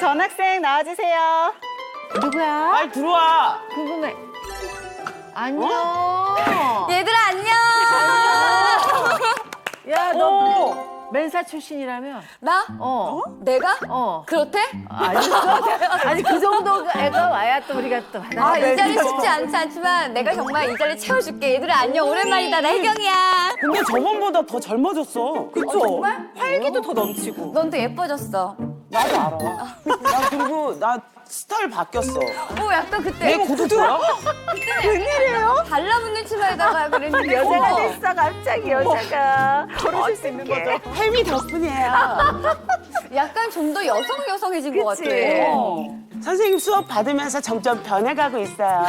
전학생 나와주세요. 누구야? 빨리 들어와. 궁금해. 안녕. 얘들아 안녕. 야, 너 맨사 출신이라며? 나? 내가? 그렇대? 아니 그 정도 애가 와야 또 우리가 또 아, 이 자리 쉽지 않지만 내가 정말 이 자리 채워줄게. 얘들아 안녕. 오랜만이다. 나 혜경이야. 근데 저번보다 더 젊어졌어. 그쵸? 정말? 활기도 더 넘치고. 넌 더 예뻐졌어. 나도 알아. 야, 그리고 나 스타일 바뀌었어. 오, 약간 그때 내 구두야? 웬일이에요? 달라붙는 치마에다가 그랬는데 여자가 어머. 됐어, 갑자기 여자가. 걸으실 수 있는 거죠. 혜미 덕분이에요. 약간 좀 더 여성해진 것 같아. 선생님 수업 받으면서 점점 변해가고 있어요.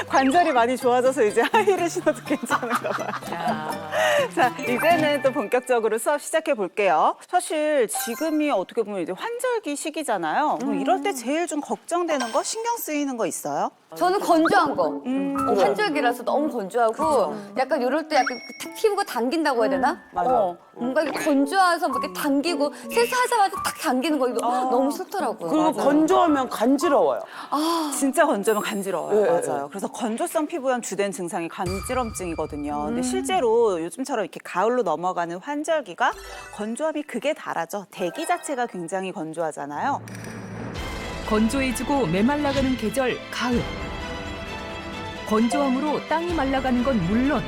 관절이 많이 좋아져서 이제 하이힐을 신어도 괜찮은가 봐요. 자, 이제는 또 본격적으로 수업 시작해 볼게요. 사실 지금이 어떻게 보면 이제 환절기 시기잖아요. 그럼 이럴 때 제일 좀 걱정되는 거, 신경 쓰이는 거 있어요? 저는 건조한 거. 환절기라서 너무 건조하고 약간 이럴 때 약간 피부가 당긴다고 해야 되나? 맞아. 뭔가 이렇게 건조해서 뭐 이렇게 당기고 세수하자마자 탁 당기는 거 이거 너무 싫더라고요. 그리고 건조하면 간지러워요. 진짜 건조하면 간지러워요. 네, 맞아요. 그래서 건조성 피부염 주된 증상이 간지럼증이거든요. 근데 실제로 요즘처럼 이렇게 가을로 넘어가는 환절기가 건조함이 극에 달하죠. 대기 자체가 굉장히 건조하잖아요. 건조해지고 메말라가는 계절 가을. 건조함으로 땅이 말라가는 건 물론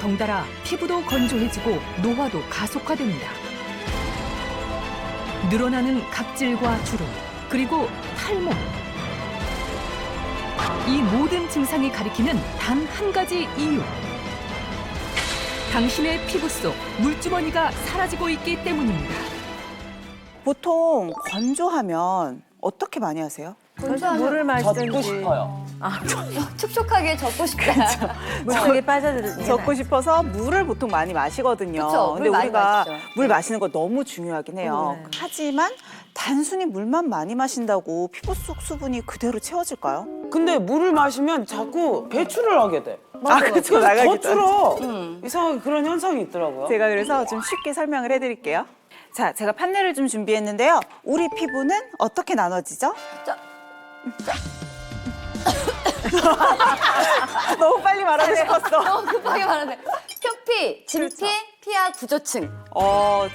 덩달아 피부도 건조해지고 노화도 가속화됩니다. 늘어나는 각질과 주름, 그리고 탈모. 이 모든 증상이 가리키는 단 한 가지 이유. 당신의 피부 속 물주머니가 사라지고 있기 때문입니다. 보통 건조하면 어떻게 많이 하세요? 건조하면 물을 젖고 마시든지 싶어요. 촉촉하게 젖고 싶다. 물속에 빠져들게 젖고 싶어서 물을 보통 많이 마시거든요. 그쵸, 물 근데 많이 우리가 마시죠. 물 마시는 거 너무 중요하긴 해요. 네. 하지만 단순히 물만 많이 마신다고 피부 속 수분이 그대로 채워질까요? 근데 물을 마시면 자꾸 배출을 하게 돼. 그렇죠. 그래서 더 나가겠다. 줄어. 이상하게 그런 현상이 있더라고요. 제가 그래서 좀 쉽게 설명을 해드릴게요. 자, 제가 판넬을 좀 준비했는데요. 우리 피부는 어떻게 나눠지죠? 너무 빨리 말하고 싶었어. 너무 급하게 말하네. 표피, 진피, 피하 구조층.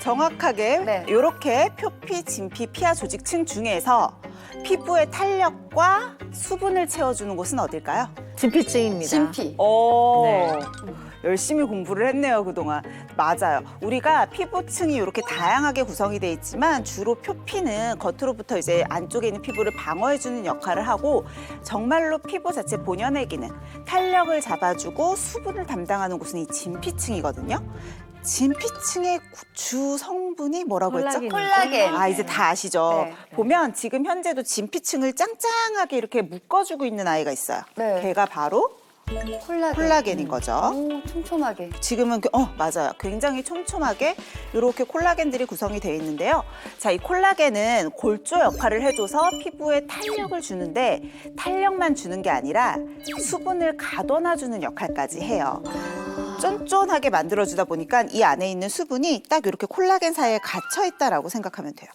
정확하게 네. 이렇게 표피, 진피, 피하 조직층 중에서 피부의 탄력과 수분을 채워주는 곳은 어딜까요? 진피증입니다. 진피. 네. 열심히 공부를 했네요, 그동안. 맞아요. 우리가 피부층이 이렇게 다양하게 구성이 돼 있지만 주로 표피는 겉으로부터 이제 안쪽에 있는 피부를 방어해주는 역할을 하고 정말로 피부 자체 본연의 기능, 탄력을 잡아주고 수분을 담당하는 곳은 이 진피층이거든요. 진피층의 주 성분이 뭐라고 했죠? 콜라겐. 아, 이제 다 아시죠? 네. 보면 지금 현재도 진피층을 짱짱하게 이렇게 묶어주고 있는 아이가 있어요. 네. 걔가 바로 콜라겐인 거죠. 오, 촘촘하게. 지금은 맞아요. 굉장히 촘촘하게 이렇게 콜라겐들이 구성이 되어 있는데요. 자, 이 콜라겐은 골조 역할을 해줘서 피부에 탄력을 주는데 탄력만 주는 게 아니라 수분을 가둬놔주는 역할까지 해요. 쫀쫀하게 만들어주다 보니까 이 안에 있는 수분이 딱 이렇게 콜라겐 사이에 갇혀 있다라고 생각하면 돼요.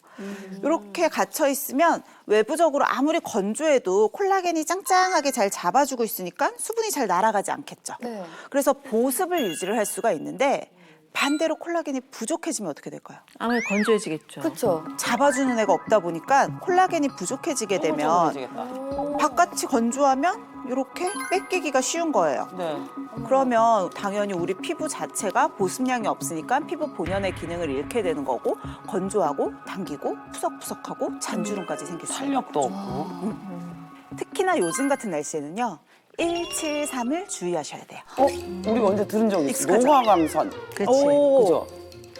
이렇게 갇혀 있으면 외부적으로 아무리 건조해도 콜라겐이 짱짱하게 잘 잡아주고 있으니까 수분이 잘 날아가지 않겠죠. 네. 그래서 보습을 유지를 할 수가 있는데 반대로 콜라겐이 부족해지면 어떻게 될까요? 아무래도 건조해지겠죠. 그렇죠. 잡아주는 애가 없다 보니까 콜라겐이 부족해지게 되면 되면 바깥이 건조하면 이렇게 뺏기기가 쉬운 거예요. 네. 그러면 당연히 우리 피부 자체가 보습량이 없으니까 피부 본연의 기능을 잃게 되는 거고 건조하고 당기고 푸석푸석하고 잔주름까지 생길 수 있어요. 탄력도 없고. 특히나 요즘 같은 날씨에는요. 173을 주의하셔야 돼요. 우리 먼저 들은 적 있어. 익숙하죠? 노화감선. 그렇지. 그죠?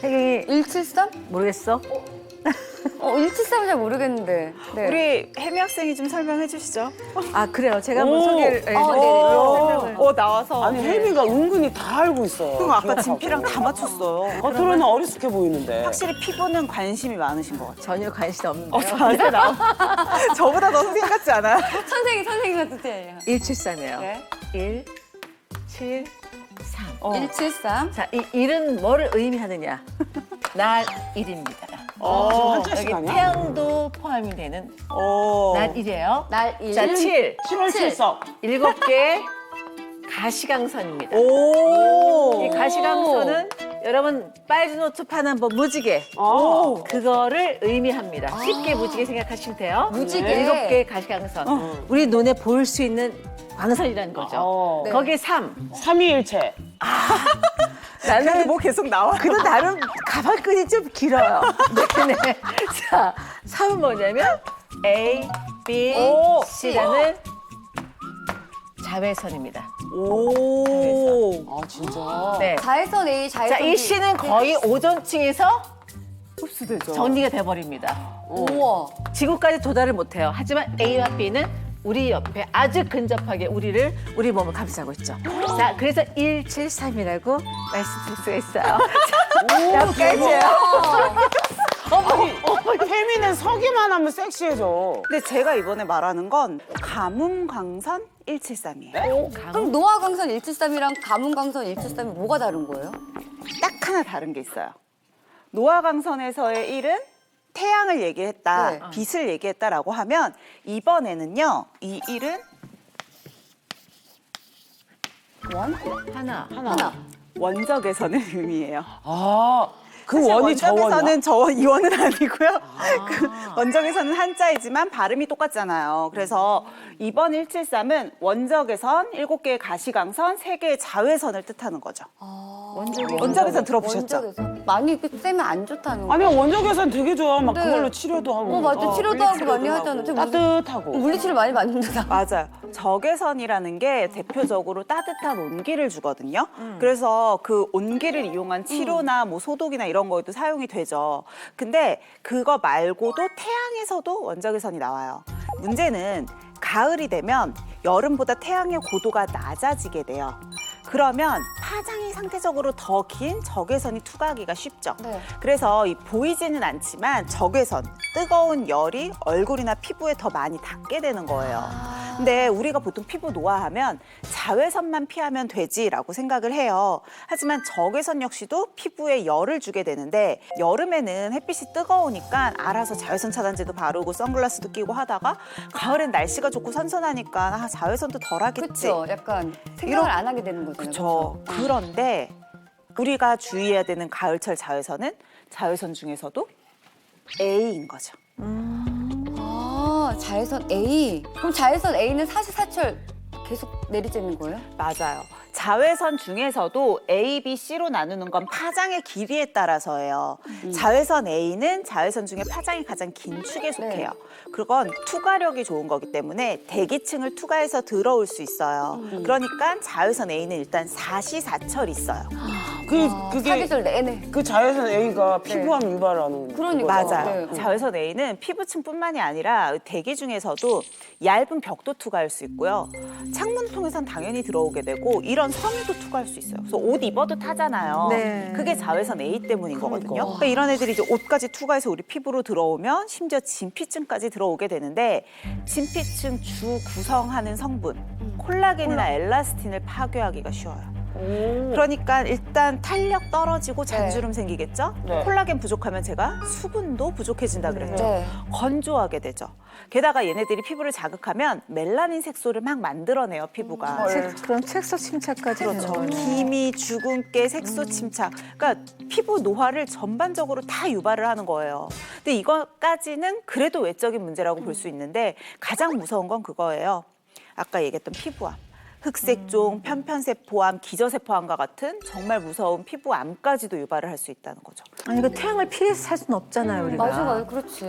혜경이 173? 모르겠어? 173은 잘 모르겠는데. 네. 우리 혜미 학생이 좀 설명해 주시죠. 아 그래요. 제가 한번 소개를 네네. 설명을. 나와서. 아니, 혜미가 은근히 다 알고 있어. 그럼 아까 기억하고. 진피랑 다 맞췄어요. 겉으로는 어리숙해 보이는데. 확실히 피부는 관심이 많으신 것 같아요. 전혀 관심 없는데요. 저보다 더 선생님 같지 않아요? 선생님 같은 때. 173이에요. 네. 1, 7, 3. 173. 자, 이 일은 뭐를 의미하느냐? 날 1입니다. 지금 한 여기 짤씩 아니야? 태양도 포함이 되는 날이래요. 날 1. 자, 7. 7월 7석. 7개 가시광선입니다. 오. 이 가시광선은 여러분 빨주노트판 한번 무지개 그거를 의미합니다. 쉽게 무지개 생각하시면 돼요. 무지개. 7개의 가시광선. 우리 눈에 보일 수 있는 광선이라는 거죠. 네. 거기에 3. 삼위일체. 나는 뭐 계속 나와. 그래도 나름 가발끈이 좀 길어요. 네네. 자, 3은 뭐냐면 A, B, C라는 자외선입니다. 오. 아 진짜. 네. 자외선 A, 자외선 자, B. 이 C는 거의 오존층에서 흡수되죠. 정리가 돼버립니다. 우와. 지구까지 도달을 못해요. 하지만 A와 B는 우리 옆에 아주 근접하게 우리 몸을 감싸고 있죠. 자, 그래서 173이라고 말씀드릴 수가 있어요. 여기까지예요. 혜미는 서기만 하면 섹시해져. 근데 제가 이번에 말하는 건 가뭄광선 173이에요. 그럼 노화광선 173이랑 가뭄광선 173이 뭐가 다른 거예요? 딱 하나 다른 게 있어요. 노화광선에서의 1은 태양을 얘기했다, 네. 빛을 얘기했다라고 하면 이번에는요, 이 1은 하나. 원적외선을 의미해요. 아, 그 사실 원이 저 원이야? 원적외선은 이 원은 아니고요. 그 원적외선은 한자이지만 발음이 똑같잖아요. 그래서 이번 173은 원적외선, 7개의 가시광선, 3개의 자외선을 뜻하는 거죠. 원적외선 들어보셨죠? 원적외선. 많이 쐬면 안 좋다는 거. 아니 원적외선 되게 좋아. 막 네. 그걸로 치료도 하고. 맞아. 치료도 하고 많이 물리치료도 하잖아. 저 무슨 따뜻하고. 물리치료 많이 받는데 나. 맞아요. 적외선이라는 게 대표적으로 따뜻한 온기를 주거든요. 그래서 그 온기를 이용한 치료나 뭐 소독이나 이런 거에도 사용이 되죠. 근데 그거 말고도 태양에서도 원적외선이 나와요. 문제는 가을이 되면 여름보다 태양의 고도가 낮아지게 돼요. 그러면 파장이 상대적으로 더 긴 적외선이 투과하기가 쉽죠. 네. 그래서 이 보이지는 않지만 적외선, 뜨거운 열이 얼굴이나 피부에 더 많이 닿게 되는 거예요. 근데 우리가 보통 피부 노화하면 자외선만 피하면 되지라고 생각을 해요. 하지만 적외선 역시도 피부에 열을 주게 되는데 여름에는 햇빛이 뜨거우니까 알아서 자외선 차단제도 바르고 선글라스도 끼고 하다가 가을엔 날씨가 좋고 선선하니까 자외선도 덜 하겠지. 그렇죠. 약간 생각을 안 하게 되는 거죠. 그렇죠. 그런데 우리가 주의해야 되는 가을철 자외선은 자외선 중에서도 A인 거죠. 아, 자외선 A. 그럼 자외선 A는 사시사철 계속 내리쬐는 거예요? 맞아요. 자외선 중에서도 A, B, C로 나누는 건 파장의 길이에 따라서예요. 자외선 A는 자외선 중에 파장이 가장 긴 축에 속해요. 그건 투과력이 좋은 거기 때문에 대기층을 투과해서 들어올 수 있어요. 그러니까 자외선 A는 일단 사시사철 있어요. 그게 사계절 내내. 그 자외선 A가 피부암 유발하는. 그러니까. 맞아요. 네. 자외선 A는 피부층뿐만이 아니라 대기 중에서도 얇은 벽도 투과할 수 있고요. 창문을 통해서는 당연히 들어오게 되고 이런 섬유도 투과할 수 있어요. 그래서 옷 입어도 타잖아요. 네. 그게 자외선 A 때문인 거거든요. 그러니까 이런 애들이 이제 옷까지 투과해서 우리 피부로 들어오면 심지어 진피층까지 들어오게 되는데 진피층 주 구성하는 성분 콜라겐이나 엘라스틴을 파괴하기가 쉬워요. 그러니까 일단 탄력 떨어지고 잔주름 생기겠죠? 네. 콜라겐 부족하면 제가 수분도 부족해진다 그랬죠. 네. 건조하게 되죠. 게다가 얘네들이 피부를 자극하면 멜라닌 색소를 막 만들어내요, 피부가. 그럼 색소 침착까지 그렇죠. 되는 거예요. 기미, 주근깨, 색소 침착. 그러니까 피부 노화를 전반적으로 다 유발을 하는 거예요. 근데 이것까지는 그래도 외적인 문제라고 볼 수 있는데 가장 무서운 건 그거예요. 아까 얘기했던 피부암. 흑색종, 편편세포암, 기저세포암과 같은 정말 무서운 피부암까지도 유발을 할 수 있다는 거죠. 아니, 그 태양을 피해서 살 수는 없잖아요, 우리가. 맞아. 그렇지.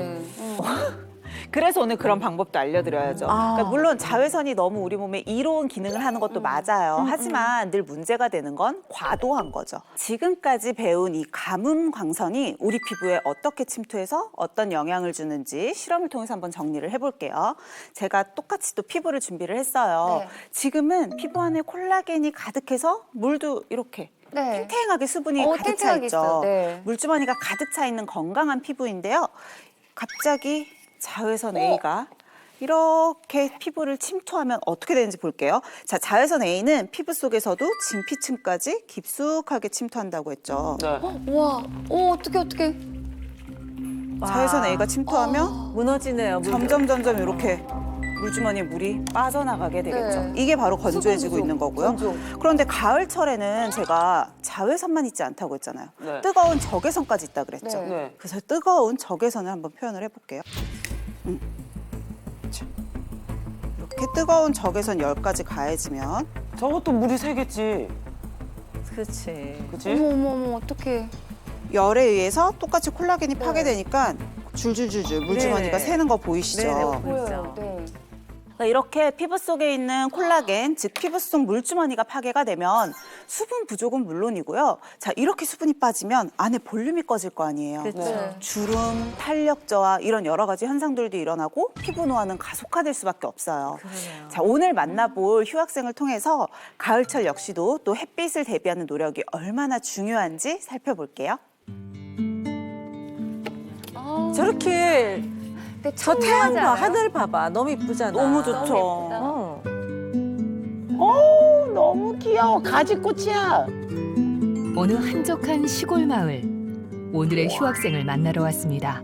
그래서 오늘 그런 방법도 알려드려야죠. 그러니까 물론 자외선이 너무 우리 몸에 이로운 기능을 하는 것도 맞아요. 하지만 늘 문제가 되는 건 과도한 거죠. 지금까지 배운 이 가뭄광선이 우리 피부에 어떻게 침투해서 어떤 영향을 주는지 실험을 통해서 한번 정리를 해볼게요. 제가 똑같이 또 피부를 준비를 했어요. 네. 지금은 피부 안에 콜라겐이 가득해서 물도 이렇게 네. 탱탱하게 수분이 가득 차 탱탱하게 있죠. 있어요. 네. 물주머니가 가득 차 있는 건강한 피부인데요. 갑자기 자외선 A가 이렇게 피부를 침투하면 어떻게 되는지 볼게요. 자, 자외선 A는 피부 속에서도 진피층까지 깊숙하게 침투한다고 했죠. 네. 우와. 어떡해. 자외선 A가 침투하면 무너지네요. 물이. 점점 이렇게 물주머니에 물이 빠져나가게 되겠죠. 네. 이게 바로 건조해지고 수분 있는 거고요. 건조. 그런데 가을철에는 제가 자외선만 있지 않다고 했잖아요. 네. 뜨거운 적외선까지 있다 그랬죠. 네. 네. 그래서 뜨거운 적외선을 한번 표현을 해볼게요. 자, 이렇게 뜨거운 적외선 10가지 가해지면 저것도 물이 새겠지. 그렇지. 그치? 어머, 어떡해. 열에 의해서 똑같이 콜라겐이 파괴되니까 줄줄줄줄 물주머니가 네. 새는 거 보이시죠? 네네. 보여요. 보이죠. 네. 그러니까 이렇게 피부 속에 있는 콜라겐, 즉 피부 속 물주머니가 파괴가 되면 수분 부족은 물론이고요. 자, 이렇게 수분이 빠지면 안에 볼륨이 꺼질 거 아니에요. 그렇죠. 네. 주름, 탄력 저하 이런 여러 가지 현상들도 일어나고 피부 노화는 가속화될 수밖에 없어요. 그러네요. 자, 오늘 만나볼 휴학생을 통해서 가을철 역시도 또 햇빛을 대비하는 노력이 얼마나 중요한지 살펴볼게요. 저렇게 근데 저 청량하지 태양과 않아요? 하늘 봐봐. 너무 이쁘잖아. 너무 좋죠. 어. 너무 귀여워. 가지꽃이야. 어느 한적한 시골 마을. 오늘의 휴학생을 만나러 왔습니다.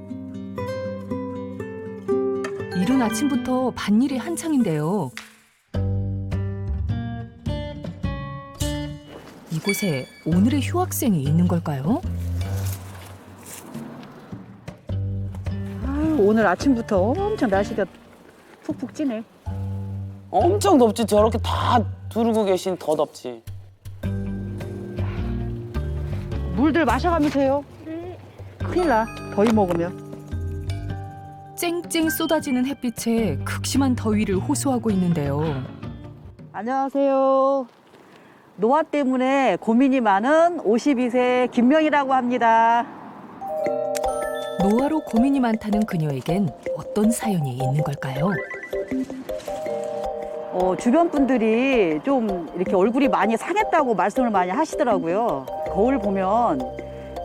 이른 아침부터 밭일이 한창인데요. 이곳에 오늘의 휴학생이 있는 걸까요? 오늘 아침부터 엄청 날씨가 푹푹 찌네. 엄청 덥지. 저렇게 다 두르고 계신 더 덥지. 물들 마셔가면서 해요. 큰일 나. 더위 먹으면. 쨍쨍 쏟아지는 햇빛에 극심한 더위를 호소하고 있는데요. 안녕하세요. 노화 때문에 고민이 많은 52세 김명이라고 합니다. 노화로 고민이 많다는 그녀에겐 어떤 사연이 있는 걸까요? 주변 분들이 좀 이렇게 얼굴이 많이 상했다고 말씀을 많이 하시더라고요. 거울 보면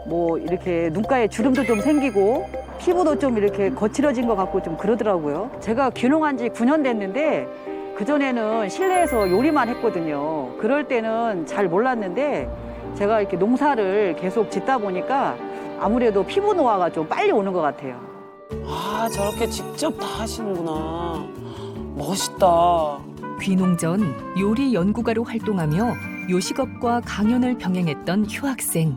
뭐 이렇게 눈가에 주름도 좀 생기고 피부도 좀 이렇게 거칠어진 것 같고 좀 그러더라고요. 제가 귀농한 지 9년 됐는데 그전에는 실내에서 요리만 했거든요. 그럴 때는 잘 몰랐는데 제가 이렇게 농사를 계속 짓다 보니까 아무래도 피부 노화가 좀 빨리 오는 것 같아요. 아, 저렇게 직접 다 하시는구나. 멋있다. 귀농 전 요리 연구가로 활동하며 요식업과 강연을 병행했던 휴학생.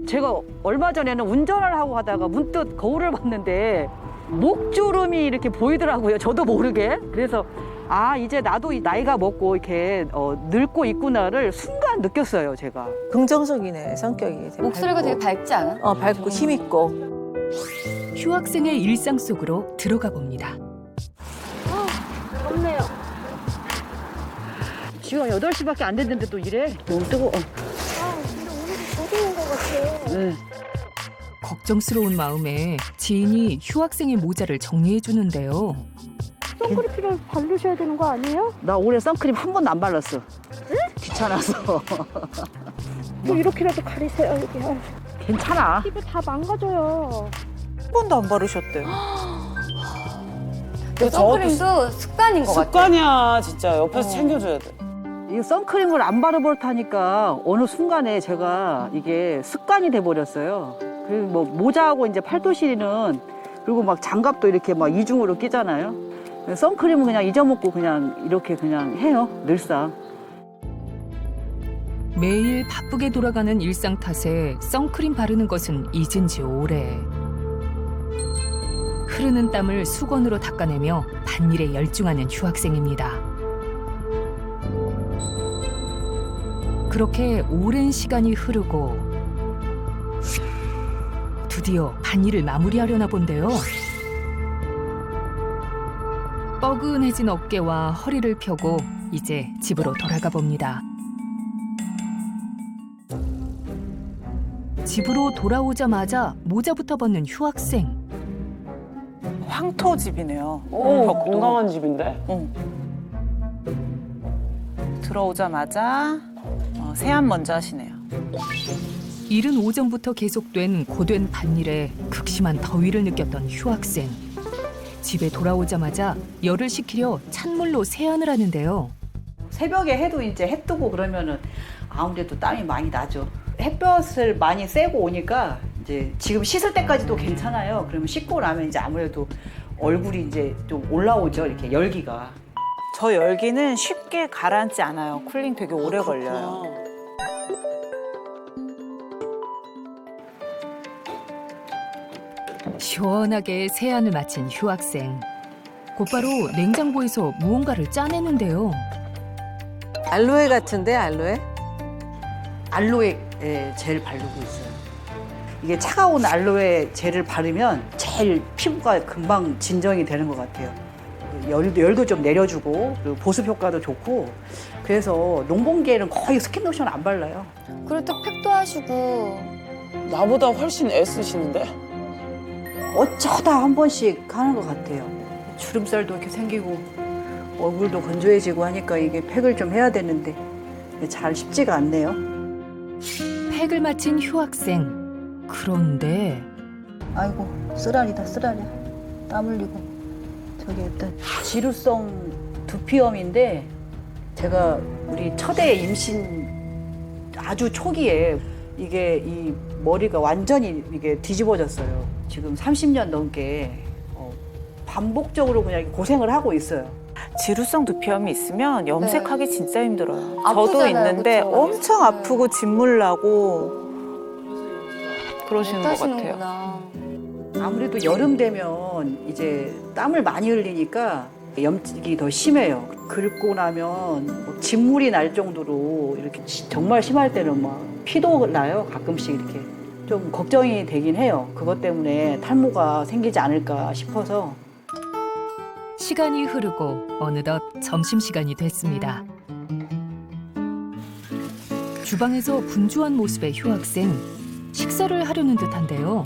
제가 얼마 전에는 운전을 하고 가다가 문득 거울을 봤는데 목주름이 이렇게 보이더라고요. 저도 모르게. 그래서 아, 이제 나도 이 나이가 먹고 이렇게 늙고 있구나를 순간 느꼈어요, 제가. 긍정적이네, 성격이. 되게 목소리가 밝고. 되게 밝지 않아? 밝고 힘있고. 휴학생의 일상 속으로 들어가 봅니다. 지금 8시밖에 안 됐는데 또 이래? 너무 뜨거워. 걱정스러운 마음에 지인이 휴학생의 모자를 정리해 주는데요. 선크림을 바르셔야 되는 거 아니에요? 나 올해 선크림 한 번도 안 발랐어. 귀찮아서. 또 이렇게라도 가리세요, 여기. 아유, 괜찮아. 피부 다 망가져요. 한 번도 안 바르셨대요. 그 선크림도 습관인 것 같아. 습관이야, 진짜. 옆에서 챙겨줘야 돼. 이 선크림을 안 바르버타니까 어느 순간에 제가 이게 습관이 돼버렸어요. 그리고 뭐 모자하고 이제 팔토시리는 그리고 막 장갑도 이렇게 막 이중으로 끼잖아요. 선크림은 그냥 잊어먹고 그냥 이렇게 그냥 해요, 늘상. 매일 바쁘게 돌아가는 일상 탓에 선크림 바르는 것은 잊은 지 오래. 흐르는 땀을 수건으로 닦아내며 밭일에 열중하는 휴학생입니다. 그렇게 오랜 시간이 흐르고 드디어 밭일을 마무리하려나 본데요. 뻐근해진 어깨와 허리를 펴고 이제 집으로 돌아가 봅니다. 집으로 돌아오자마자 모자부터 벗는 휴학생. 황토집이네요. 오, 벽도. 건강한 집인데? 들어오자마자 세안 먼저 하시네요. 이른 오전부터 계속된 고된 밭일에 극심한 더위를 느꼈던 휴학생. 집에 돌아오자마자 열을 식히려 찬물로 세안을 하는데요. 새벽에 해도 이제 해 뜨고 그러면은 아무래도 땀이 많이 나죠. 햇볕을 많이 쐬고 오니까 이제 지금 씻을 때까지도 괜찮아요. 그러면 씻고 나면 이제 아무래도 얼굴이 이제 좀 올라오죠. 이렇게 열기가. 저 열기는 쉽게 가라앉지 않아요. 쿨링 되게 오래 걸려요. 시원하게 세안을 마친 휴학생. 곧바로 냉장고에서 무언가를 짜내는데요. 알로에 같은데 알로에? 알로에 젤 바르고 있어요. 이게 차가운 알로에 젤을 바르면 제일 피부가 금방 진정이 되는 것 같아요. 열도 좀 내려주고 그리고 보습 효과도 좋고 그래서 농번기에는 거의 스킨 로션 안 발라요. 그리고 또 팩도 하시고. 나보다 훨씬 애쓰시는데? 어쩌다 한 번씩 하는 것 같아요. 주름살도 이렇게 생기고 얼굴도 건조해지고 하니까 이게 팩을 좀 해야 되는데 잘 쉽지가 않네요. 팩을 마친 휴학생. 그런데 아이고 쓰라리다 쓰라리. 땀 흘리고 저기 일단 지루성 두피염인데 제가 우리 첫애 임신 아주 초기에 이게 이 머리가 완전히 이게 뒤집어졌어요. 지금 30년 넘게 반복적으로 그냥 고생을 하고 있어요. 지루성 두피염이 있으면 염색하기 진짜 힘들어요. 아프잖아요, 저도 있는데 그쵸? 엄청 아프고 진물 나고 그러시는 것 같아요. 하시는구나. 아무래도 여름 되면 이제 땀을 많이 흘리니까 염증이 더 심해요. 긁고 나면 뭐 진물이 날 정도로 이렇게 정말 심할 때는 막 피도 나요. 가끔씩 이렇게 좀 걱정이 되긴 해요. 그것 때문에 탈모가 생기지 않을까 싶어서. 시간이 흐르고 어느덧 점심시간이 됐습니다. 주방에서 분주한 모습의 휴학생. 식사를 하려는 듯한데요.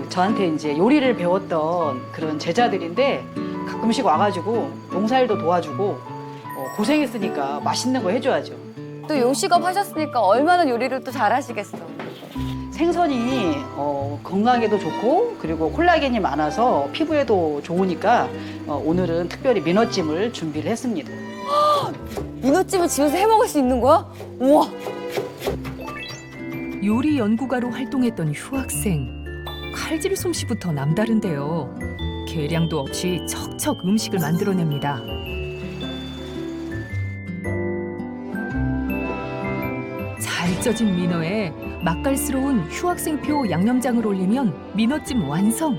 저한테 이제 요리를 배웠던 그런 제자들인데 가끔씩 와가지고 농사일도 도와주고 고생했으니까 맛있는 거 해줘야죠. 또 요식업 하셨으니까 얼마나 요리를 또 잘하시겠어. 생선이 건강에도 좋고 그리고 콜라겐이 많아서 피부에도 좋으니까 오늘은 특별히 민어찜을 준비를 했습니다. 민어찜을 집에서 해 먹을 수 있는 거야? 우와. 요리 연구가로 활동했던 휴학생. 칼질 솜씨부터 남다른데요. 계량도 없이 척척 음식을 만들어냅니다. 잘 쪄진 민어에 맛깔스러운 휴학생표 양념장을 올리면 민어찜 완성.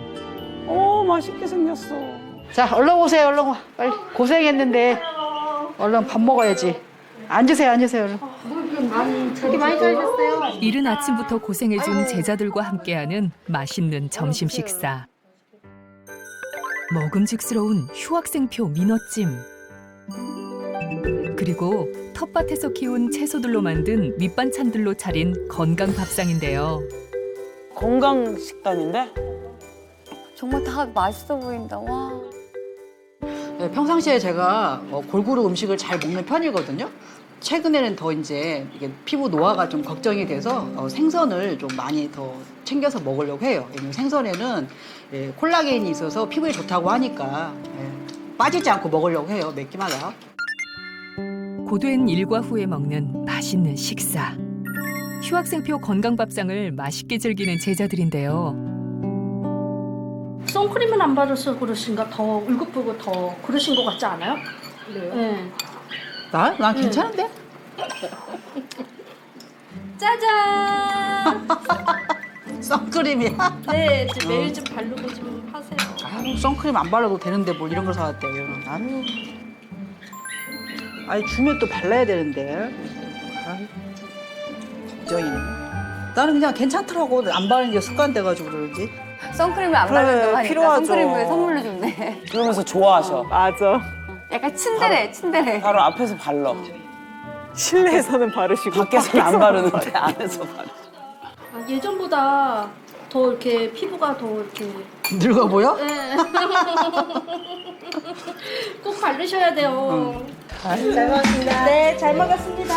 맛있게 생겼어. 자, 얼른 오세요, 얼른 와. 빨리. 고생했는데 얼른 밥 먹어야지. 앉으세요, 앉으세요, 얼른. 이른 아침부터 고생해준 제자들과 함께하는 맛있는 점심 식사. 먹음직스러운 휴학생표 민어찜. 그리고 텃밭에서 키운 채소들로 만든 밑반찬들로 차린 건강 밥상인데요. 건강 식단인데? 정말 다 맛있어 보인다. 와. 네, 평상시에 제가 골고루 음식을 잘 먹는 편이거든요. 최근에는 더 이제 이게 피부 노화가 좀 걱정이 돼서 생선을 좀 많이 더 챙겨서 먹으려고 해요. 왜냐면 생선에는 콜라겐이 있어서 피부에 좋다고 하니까 빠지지 않고 먹으려고 해요. 몇 끼마다. 고된 일과 후에 먹는 맛있는 식사. 휴학생표 건강밥상을 맛있게 즐기는 제자들인데요. 선크림은 안 바르셔서 그러신가 더 울긋불긋 더 그러신 것 같지 않아요? 네. 난 괜찮은데? 짜잔! 선크림이야? 네, 이제 매일 좀 바르고 좀 하세요. 아유, 선크림 안 발라도 되는데 뭘 이런 걸 사왔대요. 아유. 아니, 주면 또 발라야 되는데. 아유, 걱정이네. 나는 그냥 괜찮더라고. 안 바르는 게 습관 돼가지고 그러지. 선크림을 안 그래, 바른다고 하니까 필요하죠. 선크림을 선물로 줬네. 그러면서 좋아하셔. 맞아. 약간 친데레, 친데레. 바로 앞에서 발라. 실내에서는 바르시고 밖에서는 안 바르는데 안에서 바르. 예전보다 더 이렇게 피부가 더 이렇게 늙어 보여? 네. 꼭 바르셔야 돼요. 네, 잘 먹었습니다.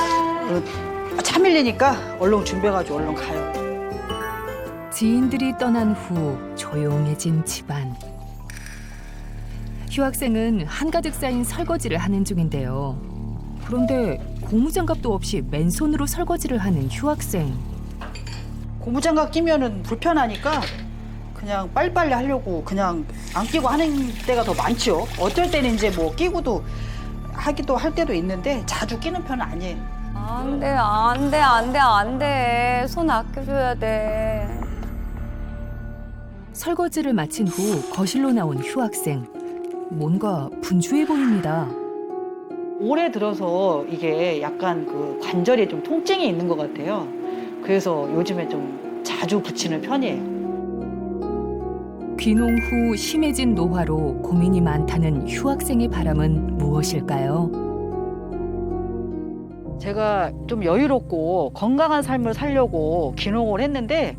차 밀리니까 얼른 준비해가지고 얼른 가요. 지인들이 떠난 후 조용해진 집안. 휴학생은 한가득 쌓인 설거지를 하는 중인데요. 그런데 고무장갑도 없이 맨손으로 설거지를 하는 휴학생. 고무장갑 끼면은 불편하니까 그냥 빨리빨리 하려고 그냥 안 끼고 하는 때가 더 많죠. 어떨 때는 이제 뭐 끼고도 하기도 할 때도 있는데 자주 끼는 편은 아니에요. 안 돼, 안 돼, 안 돼, 안 돼. 손 아껴줘야 돼. 설거지를 마친 후 거실로 나온 휴학생. 뭔가 분주해 보입니다. 올해 들어서 이게 약간 그 관절에 좀 통증이 있는 것 같아요. 그래서 요즘에 좀 자주 붙이는 편이에요. 귀농 후 심해진 노화로 고민이 많다는 휴학생의 바람은 무엇일까요? 제가 좀 여유롭고 건강한 삶을 살려고 귀농을 했는데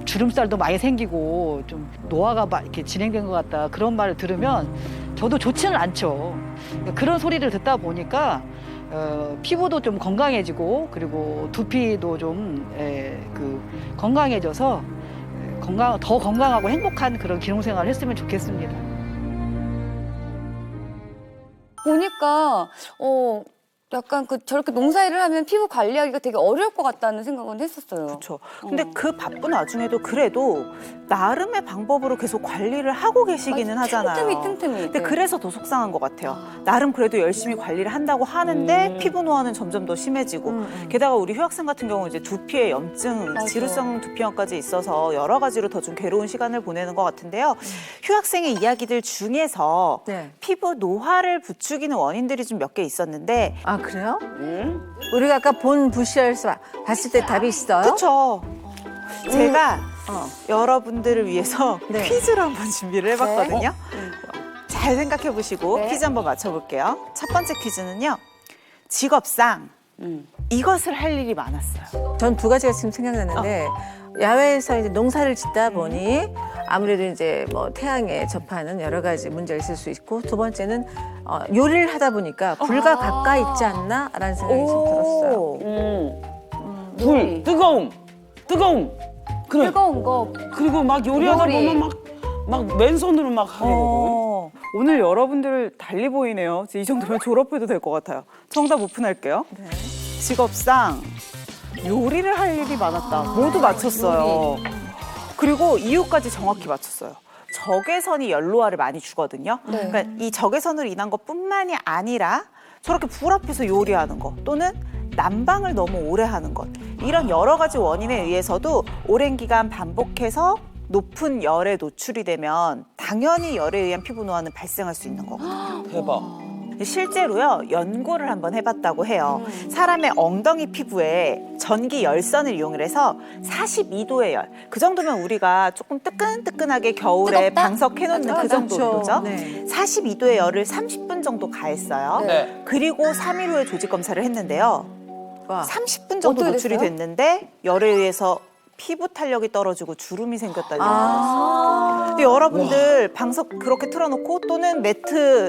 주름살도 많이 생기고 좀 노화가 막 이렇게 진행된 것 같다 그런 말을 들으면 저도 좋지는 않죠. 그런 소리를 듣다 보니까 피부도 좀 건강해지고 그리고 두피도 좀 건강해져서 더 건강하고 행복한 그런 귀농 생활을 했으면 좋겠습니다. 보니까 약간 저렇게 농사일을 하면 피부 관리하기가 되게 어려울 것 같다는 생각은 했었어요. 그렇죠. 근데 그 바쁜 와중에도 그래도 나름의 방법으로 계속 관리를 하고 계시기는 하잖아요. 틈틈이. 근데 그래서 더 속상한 것 같아요. 나름 그래도 열심히 관리를 한다고 하는데 피부 노화는 점점 더 심해지고 게다가 우리 휴학생 같은 경우 이제 두피에 염증, 맞아. 지루성 두피염까지 있어서 여러 가지로 더 좀 괴로운 시간을 보내는 것 같은데요. 휴학생의 이야기들 중에서 네. 피부 노화를 부추기는 원인들이 좀 몇 개 있었는데 아 그래요? 우리가 아까 본 부시얼스 봤을 때 답이 있어요? 그렇죠. 제가 여러분들을 위해서 네. 퀴즈를 한번 준비를 해봤거든요. 잘 생각해 보시고 네. 퀴즈 한번 맞춰볼게요. 첫 번째 퀴즈는요. 직업상 이것을 할 일이 많았어요. 전 두 가지가 지금 생각났는데 야외에서 이제 농사를 짓다 보니 아무래도 이제 뭐 태양에 접하는 여러 가지 문제가 있을 수 있고 두 번째는 요리를 하다 보니까 불과 가까이 있지 않나라는 생각이 좀 들었어요. 불, 뜨거움. 그래. 뜨거운 거. 그리고 막 요리하다 요리. 보면 막 맨손으로 막 하게 되거든. 오늘 여러분들 달리 보이네요. 이 정도면 졸업해도 될 것 같아요. 정답 오픈할게요. 직업상 요리를 할 일이 많았다. 모두 맞췄어요. 그리고 이유까지 정확히 맞췄어요. 적외선이 연로화를 많이 주거든요. 네. 그러니까 이 적외선으로 인한 것뿐만이 아니라 저렇게 불 앞에서 요리하는 것 또는 난방을 너무 오래 하는 것 이런 여러 가지 원인에 의해서도 오랜 기간 반복해서 높은 열에 노출이 되면 당연히 열에 의한 피부 노화는 발생할 수 있는 거거든요. 대박. 실제로요 연구를 한번 해봤다고 해요. 사람의 엉덩이 피부에 전기 열선을 이용을 해서 42도의 열. 그 정도면 우리가 조금 뜨끈뜨끈하게 겨울에 뜨겁다? 방석해놓는 그 정도 온도죠. 네. 42도의 열을 30분 정도 가했어요. 네. 그리고 3일 후에 조직 검사를 했는데요. 와. 30분 정도 어떻게 노출이 됐어요? 됐는데 열에 의해서 피부 탄력이 떨어지고 주름이 생겼다는 얘기가 아. 근데 여러분들 방석 그렇게 틀어놓고 또는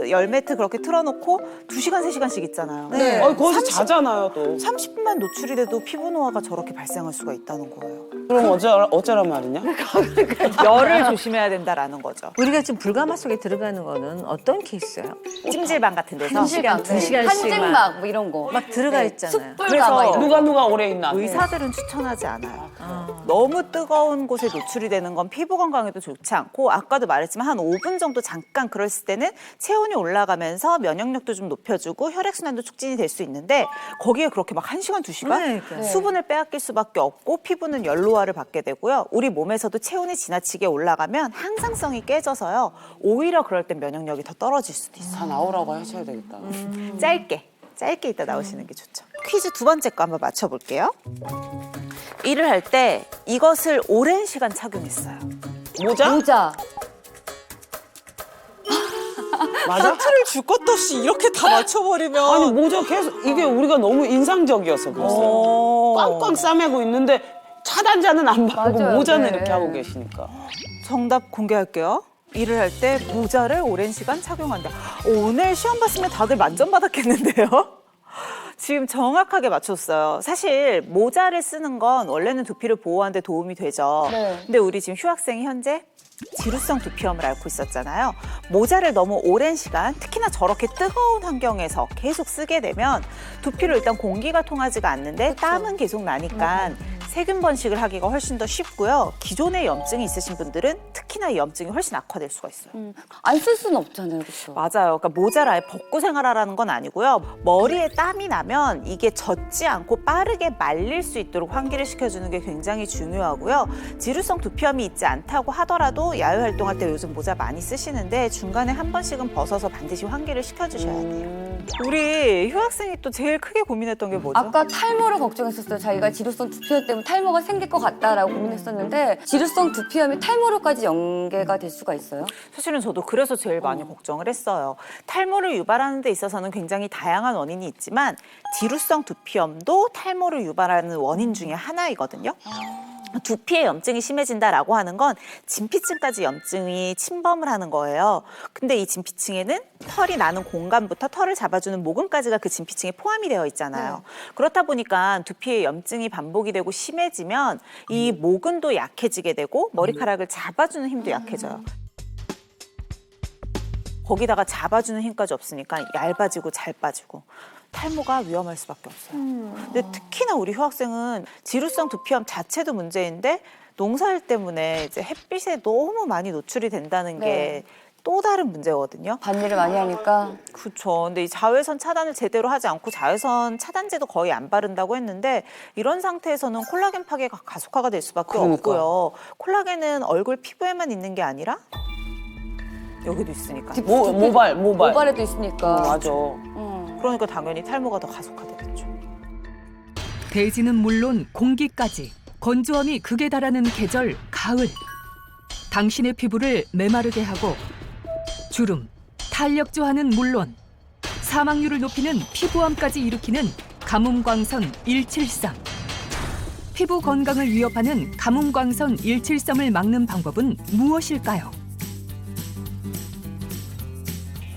열 매트 그렇게 틀어놓고 2시간, 3시간씩 있잖아요. 네. 거기서 자잖아요 또. 30분만 노출이 돼도 피부 노화가 저렇게 발생할 수가 있다는 거예요. 그럼 어쩌란 말이냐? 열을 조심해야 된다라는 거죠. 우리가 지금 불가마 속에 들어가는 거는 어떤 케이스예요? 찜질방 같은 데서. 1시간, 2시간씩만 한증막 뭐 이런 거. 막 들어가 있잖아요. 숯불가 막 이런 거. 누가 오래 있나? 의사들은 추천하지 않아요. 너무 뜨거운 곳에 노출이 되는 건 피부 건강에도 좋지 않고 아까도 말했지만 한 5분 정도 잠깐 그랬을 때는 체온이 올라가면서 면역력도 좀 높여주고 혈액순환도 촉진이 될 수 있는데 거기에 그렇게 막 1시간, 2시간 네, 그러니까요. 수분을 빼앗길 수밖에 없고 피부는 연로화를 받게 되고요. 우리 몸에서도 체온이 지나치게 올라가면 항상성이 깨져서요. 오히려 그럴 땐 면역력이 더 떨어질 수도 있어요. 다 나오라고 하셔야 되겠다. 짧게 이따 나오시는 게 좋죠. 퀴즈 두 번째 거 한번 맞춰볼게요. 일을 할 때 이것을 오랜 시간 착용했어요. 모자? 맞아? 틀을 줄 것도 없이 이렇게 다 맞춰버리면 아니 모자 계속 이게 우리가 너무 인상적이어서 그랬어요. 꽝꽝 싸매고 있는데 차단자는 안 바르고 맞아요. 모자는 네. 이렇게 하고 계시니까. 정답 공개할게요. 일을 할 때 모자를 오랜 시간 착용한다. 오늘 시험 봤으면 다들 만점 받았겠는데요? 지금 정확하게 맞췄어요. 사실 모자를 쓰는 건 원래는 두피를 보호하는 데 도움이 되죠. 네. 근데 우리 지금 휴학생이 현재 지루성 두피염을 앓고 있었잖아요. 모자를 너무 오랜 시간, 특히나 저렇게 뜨거운 환경에서 계속 쓰게 되면 두피로 일단 공기가 통하지가 않는데 땀은 계속 나니까 세균 번식을 하기가 훨씬 더 쉽고요. 기존에 염증이 있으신 분들은 특히나 이 염증이 훨씬 악화될 수가 있어요. 안 쓸 수는 없잖아요, 그렇죠? 맞아요. 그러니까 모자를 아예 벗고 생활하라는 건 아니고요. 머리에 땀이 나면 이게 젖지 않고 빠르게 말릴 수 있도록 환기를 시켜주는 게 굉장히 중요하고요. 지루성 두피염이 있지 않다고 하더라도 야외 활동할 때 요즘 모자 많이 쓰시는데 중간에 한 번씩은 벗어서 반드시 환기를 시켜주셔야 돼요. 우리 휴학생이 또 제일 크게 고민했던 게 뭐죠? 아까 탈모를 걱정했었어요. 자기가 지루성 두피염 때문에 탈모가 생길 것 같다라고 고민했었는데 지루성 두피염이 탈모로까지 연계가 될 수가 있어요? 사실은 저도 그래서 제일 많이 걱정을 했어요. 탈모를 유발하는 데 있어서는 굉장히 다양한 원인이 있지만 지루성 두피염도 탈모를 유발하는 원인 중에 하나이거든요. 두피에 염증이 심해진다라고 하는 건 진피층까지 염증이 침범을 하는 거예요. 근데 이 진피층에는 털이 나는 공간부터 털을 잡아주는 모근까지가 그 진피층에 포함이 되어 있잖아요. 그렇다 보니까 두피에 염증이 반복이 되고 심해지면 이 모근도 약해지게 되고 머리카락을 잡아주는 힘도 약해져요. 거기다가 잡아주는 힘까지 없으니까 얇아지고 잘 빠지고 탈모가 위험할 수밖에 없어요. 근데 특히나 우리 휴학생은 지루성 두피염 자체도 문제인데 농사일 때문에 이제 햇빛에 너무 많이 노출이 된다는 게 또 다른 문제거든요. 반일을 많이 하니까. 그렇죠. 근데 이 자외선 차단을 제대로 하지 않고 자외선 차단제도 거의 안 바른다고 했는데 이런 상태에서는 콜라겐 파괴가 가속화가 될 수밖에 없고요. 콜라겐은 얼굴 피부에만 있는 게 아니라 여기도 있으니까. 모발에도 있으니까. 맞아. 그러니까 당연히 탈모가 더 가속화되겠죠. 대지는 물론 공기까지 건조함이 극에 달하는 계절 가을. 당신의 피부를 메마르게 하고 주름, 탄력저하는 물론 사망률을 높이는 피부암까지 일으키는 가뭄광선 173. 피부 건강을 위협하는 가뭄광선 173을 막는 방법은 무엇일까요?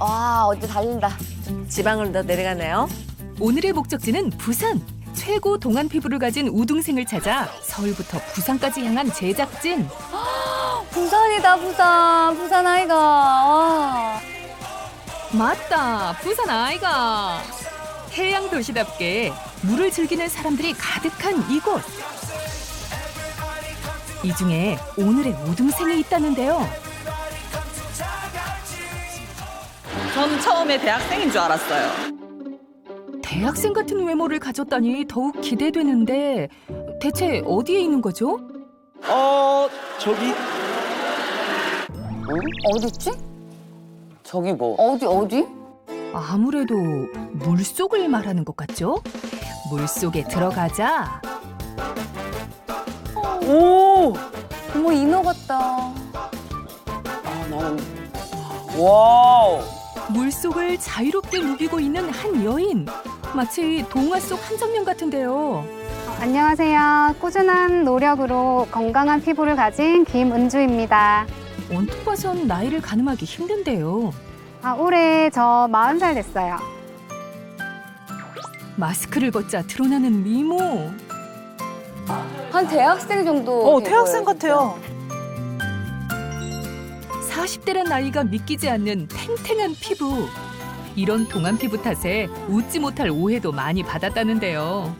와, 어디 달린다. 지방으로 더 내려가네요. 오늘의 목적지는 부산. 최고 동안 피부를 가진 우등생을 찾아 서울부터 부산까지 향한 제작진. 부산이다, 부산. 부산 아이가. 와. 맞다, 부산 아이가. 해양 도시답게 물을 즐기는 사람들이 가득한 이곳. 이 중에 오늘의 우등생이 있다는데요. 저는 처음에 대학생인 줄 알았어요. 대학생 같은 외모를 가졌다니 더욱 기대되는데 대체 어디에 있는 거죠? 저기 어딨지? 저기 뭐? 어디? 아무래도 물속을 말하는 것 같죠? 물속에 들어가자. 오! 어머, 인어 같다. 아, 나는 와우. 물속을 자유롭게 누비고 있는 한 여인. 마치 동화 속 한 장면 같은데요. 안녕하세요. 꾸준한 노력으로 건강한 피부를 가진 김은주입니다. 언뜻 봐선 나이를 가늠하기 힘든데요. 올해 저 40살 됐어요. 마스크를 벗자 드러나는 미모. 한 대학생 정도. 돼 대학생 보여요, 진짜. 같아요. 40대란 나이가 믿기지 않는 탱탱한 피부. 이런 동안 피부 탓에 웃지 못할 오해도 많이 받았다는데요.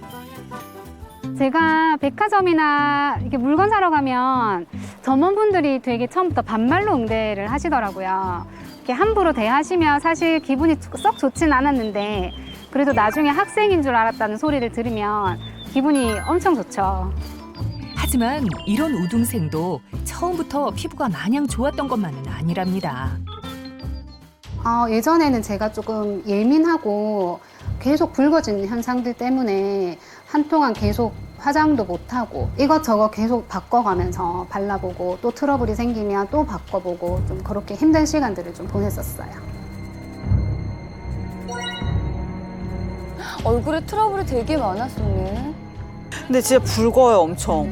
제가 백화점이나 이렇게 물건 사러 가면 점원분들이 되게 처음부터 반말로 응대를 하시더라고요. 이렇게 함부로 대하시면 사실 기분이 썩 좋진 않았는데 그래도 나중에 학생인 줄 알았다는 소리를 들으면 기분이 엄청 좋죠. 하지만 이런 우등생도 처음부터 피부가 마냥 좋았던 것만은 아니랍니다. 예전에는 제가 조금 예민하고 계속 붉어지는 현상들 때문에 한동안 계속 화장도 못하고 이것저것 계속 바꿔가면서 발라보고 또 트러블이 생기면 또 바꿔보고 좀 그렇게 힘든 시간들을 좀 보냈었어요. 얼굴에 트러블이 되게 많았었네. 근데 진짜 붉어요, 엄청.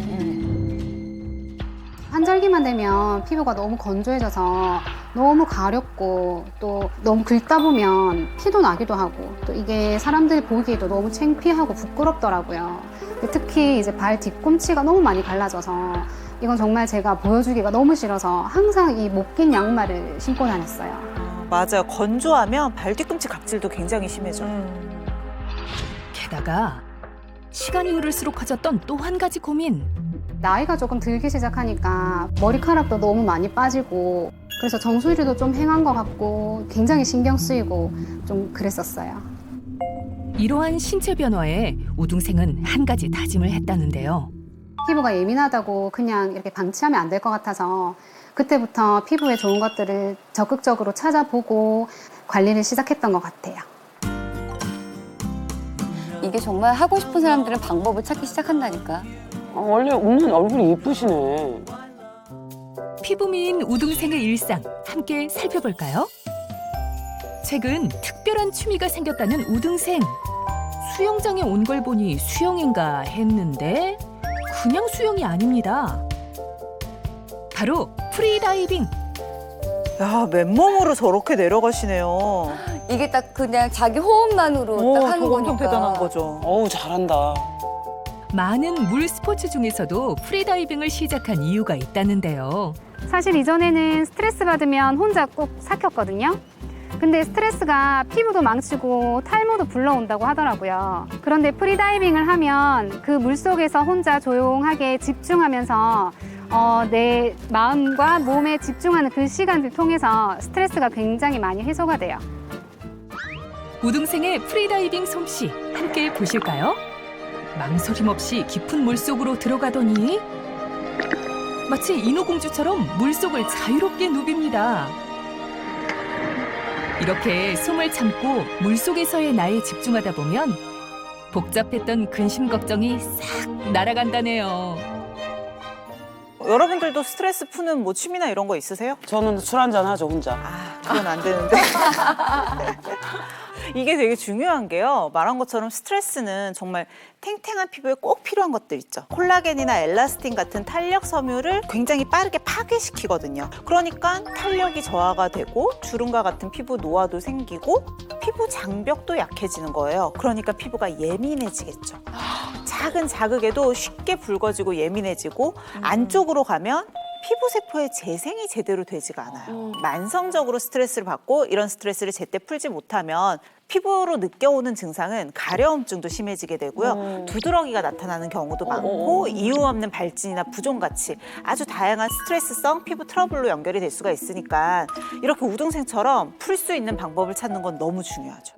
환절기만 되면 피부가 너무 건조해져서 너무 가렵고 또 너무 긁다 보면 피도 나기도 하고 또 이게 사람들 보기에도 너무 창피하고 부끄럽더라고요. 특히 이제 발 뒤꿈치가 너무 많이 갈라져서 이건 정말 제가 보여주기가 너무 싫어서 항상 이 못 낀 양말을 신고 다녔어요. 맞아요. 건조하면 발 뒤꿈치 각질도 굉장히 심해져요. 게다가 시간이 흐를수록 커졌던 또 한 가지 고민. 나이가 조금 들기 시작하니까 머리카락도 너무 많이 빠지고 그래서 정수리도 좀 휑한 것 같고 굉장히 신경 쓰이고 좀 그랬었어요. 이러한 신체 변화에 우등생은 한 가지 다짐을 했다는데요. 피부가 예민하다고 그냥 이렇게 방치하면 안 될 것 같아서 그때부터 피부에 좋은 것들을 적극적으로 찾아보고 관리를 시작했던 것 같아요. 이게 정말 하고 싶은 사람들은 방법을 찾기 시작한다니까. 원래 웃는 얼굴이 이쁘시네. 피부 미인 우등생의 일상 함께 살펴볼까요? 최근 특별한 취미가 생겼다는 우등생. 수영장에 온 걸 보니 수영인가 했는데 그냥 수영이 아닙니다. 바로 프리다이빙. 야, 맨몸으로 저렇게 내려가시네요. 이게 딱 그냥 자기 호흡만으로 딱 하는 저거 거니까. 엄청 대단한 거죠. 어우, 잘한다. 많은 물 스포츠 중에서도 프리다이빙을 시작한 이유가 있다는데요. 사실 이전에는 스트레스 받으면 혼자 꼭 삭혔거든요. 근데 스트레스가 피부도 망치고 탈모도 불러온다고 하더라고요. 그런데 프리다이빙을 하면 그 물속에서 혼자 조용하게 집중하면서 내 마음과 몸에 집중하는 그 시간을 통해서 스트레스가 굉장히 많이 해소가 돼요. 우등생의 프리다이빙 솜씨 함께 보실까요? 망설임 없이 깊은 물속으로 들어가더니 마치 인어공주처럼 물속을 자유롭게 누빕니다. 이렇게 숨을 참고 물속에서의 나에 집중하다 보면 복잡했던 근심 걱정이 싹 날아간다네요. 여러분들도 스트레스 푸는 뭐 취미나 이런 거 있으세요? 저는 술 한잔 하죠, 혼자. 그건 안 되는데. 이게 되게 중요한 게요. 말한 것처럼 스트레스는 정말 탱탱한 피부에 꼭 필요한 것들 있죠. 콜라겐이나 엘라스틴 같은 탄력 섬유를 굉장히 빠르게 파괴시키거든요. 그러니까 탄력이 저하가 되고 주름과 같은 피부 노화도 생기고 피부 장벽도 약해지는 거예요. 그러니까 피부가 예민해지겠죠. 작은 자극에도 쉽게 붉어지고 예민해지고 안쪽으로 가면 피부 세포의 재생이 제대로 되지가 않아요. 만성적으로 스트레스를 받고 이런 스트레스를 제때 풀지 못하면 피부로 느껴오는 증상은 가려움증도 심해지게 되고요. 두드러기가 나타나는 경우도 많고 이유 없는 발진이나 부종같이 아주 다양한 스트레스성 피부 트러블로 연결이 될 수가 있으니까 이렇게 우등생처럼 풀 수 있는 방법을 찾는 건 너무 중요하죠.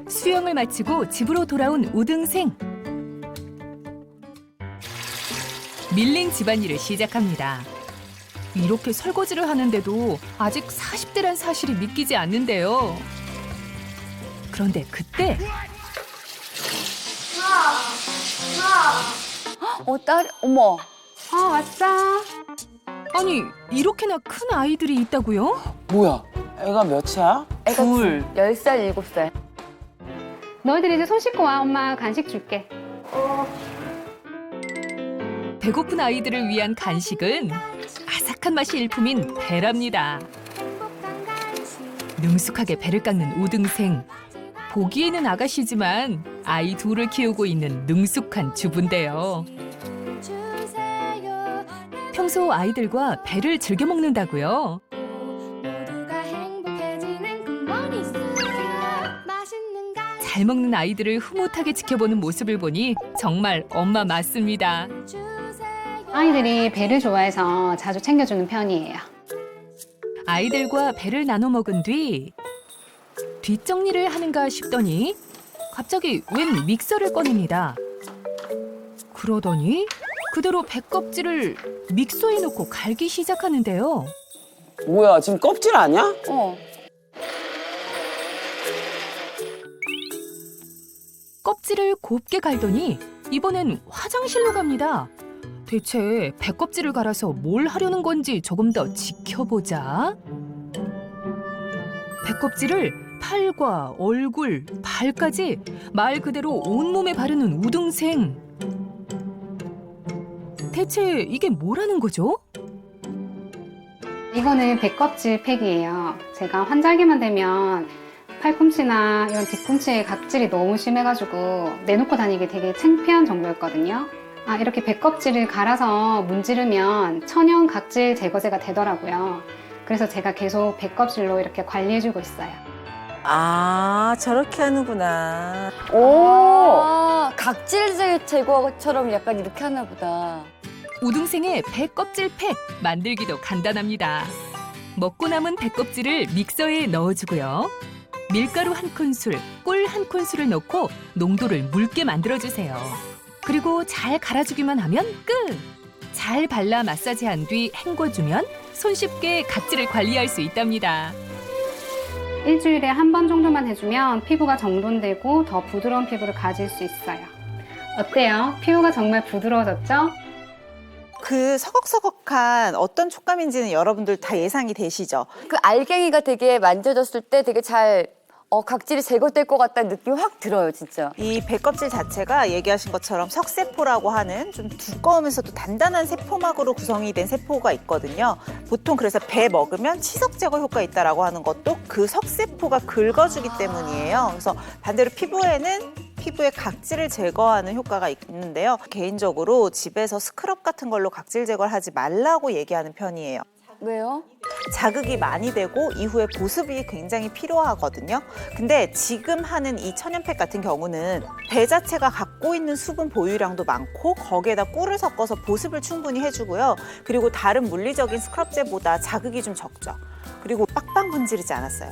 수영을 마치고 집으로 돌아온 우등생. 밀린 집안일을 시작합니다. 이렇게 설거지를 하는데도 아직 40대란 사실이 믿기지 않는데요. 그런데 그때 어머. 왔어. 아니 이렇게나 큰 아이들이 있다고요? 뭐야? 애가 몇이야? 애가 둘. 10살, 7살. 너희들 이제 손 씻고 와. 엄마 간식 줄게. 배고픈 아이들을 위한 간식은 아삭한 맛이 일품인 배랍니다. 능숙하게 배를 깎는 우등생. 보기에는 아가씨지만 아이 둘을 키우고 있는 능숙한 주부인데요. 평소 아이들과 배를 즐겨 먹는다고요. 잘 먹는 아이들을 흐뭇하게 지켜보는 모습을 보니 정말 엄마 맞습니다. 아이들이 배를 좋아해서 자주 챙겨주는 편이에요. 아이들과 배를 나눠 먹은 뒤 뒷정리를 하는가 싶더니 갑자기 웬 믹서를 꺼냅니다. 그러더니 그대로 배 껍질을 믹서에 넣고 갈기 시작하는데요. 뭐야, 지금 껍질 아니야? 껍질을 곱게 갈더니 이번엔 화장실로 갑니다. 대체 배 껍질을 갈아서 뭘 하려는 건지 조금 더 지켜보자. 배 껍질을 팔과 얼굴, 발까지 말 그대로 온몸에 바르는 우등생. 대체 이게 뭐라는 거죠? 이거는 배껍질 팩이에요. 제가 환절기만 되면 팔꿈치나 이런 뒤꿈치에 각질이 너무 심해가지고 내놓고 다니기 되게 창피한 정도였거든요. 이렇게 배껍질을 갈아서 문지르면 천연 각질 제거제가 되더라고요. 그래서 제가 계속 배껍질로 이렇게 관리해주고 있어요. 아, 저렇게 하는구나. 오, 각질 제거처럼 약간 이렇게 하나 보다. 우등생의 배 껍질 팩 만들기도 간단합니다. 먹고 남은 배 껍질을 믹서에 넣어주고요. 밀가루 한 큰술, 꿀 한 큰술을 넣고 농도를 묽게 만들어주세요. 그리고 잘 갈아주기만 하면 끝! 잘 발라 마사지한 뒤 헹궈주면 손쉽게 각질을 관리할 수 있답니다. 일주일에 한 번 정도만 해주면 피부가 정돈되고 더 부드러운 피부를 가질 수 있어요. 어때요? 피부가 정말 부드러워졌죠? 그 서걱서걱한 어떤 촉감인지는 여러분들 다 예상이 되시죠? 그 알갱이가 되게 만져졌을 때 되게 잘 각질이 제거될 것 같다는 느낌이 확 들어요, 진짜. 이 배껍질 자체가 얘기하신 것처럼 석세포라고 하는 좀 두꺼우면서도 단단한 세포막으로 구성이 된 세포가 있거든요. 보통 그래서 배 먹으면 치석 제거 효과 있다라고 하는 것도 그 석세포가 긁어주기 때문이에요. 그래서 반대로 피부의 각질을 제거하는 효과가 있는데요. 개인적으로 집에서 스크럽 같은 걸로 각질 제거를 하지 말라고 얘기하는 편이에요. 왜요? 자극이 많이 되고 이후에 보습이 굉장히 필요하거든요. 근데 지금 하는 이 천연팩 같은 경우는 배 자체가 갖고 있는 수분 보유량도 많고 거기에다 꿀을 섞어서 보습을 충분히 해주고요. 그리고 다른 물리적인 스크럽제보다 자극이 좀 적죠. 그리고 빡빡 문지르지 않았어요.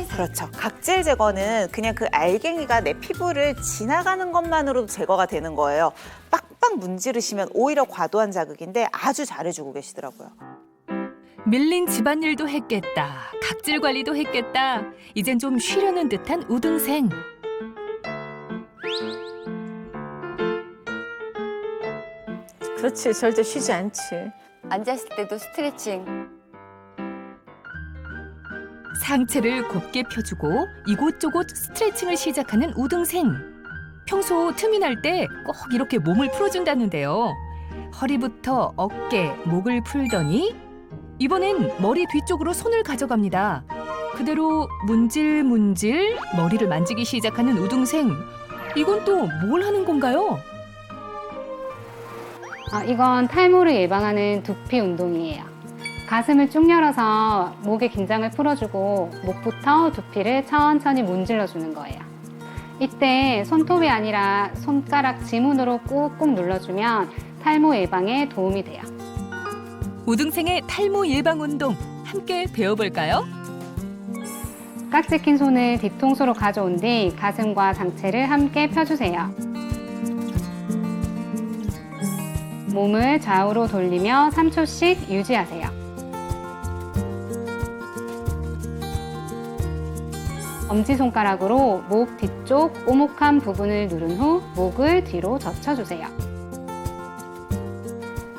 그렇죠. 각질 제거는 그냥 그 알갱이가 내 피부를 지나가는 것만으로도 제거가 되는 거예요. 빡빡 문지르시면 오히려 과도한 자극인데 아주 잘해주고 계시더라고요. 밀린 집안일도 했겠다. 각질 관리도 했겠다. 이젠 좀 쉬려는 듯한 우등생. 그렇지, 절대 쉬지 않지. 앉았을 때도 스트레칭. 상체를 곱게 펴주고 이곳저곳 스트레칭을 시작하는 우등생. 평소 틈이 날 때 꼭 이렇게 몸을 풀어준다는데요. 허리부터 어깨, 목을 풀더니 이번엔 머리 뒤쪽으로 손을 가져갑니다. 그대로 문질문질 머리를 만지기 시작하는 우등생. 이건 또 뭘 하는 건가요? 이건 탈모를 예방하는 두피 운동이에요. 가슴을 쭉 열어서 목의 긴장을 풀어주고 목부터 두피를 천천히 문질러주는 거예요. 이때 손톱이 아니라 손가락 지문으로 꾹꾹 눌러주면 탈모 예방에 도움이 돼요. 우등생의 탈모 예방 운동 함께 배워볼까요? 깍지 낀 손을 뒤통수로 가져온 뒤 가슴과 상체를 함께 펴주세요. 몸을 좌우로 돌리며 3초씩 유지하세요. 엄지손가락으로 목 뒤쪽 오목한 부분을 누른 후 목을 뒤로 젖혀주세요.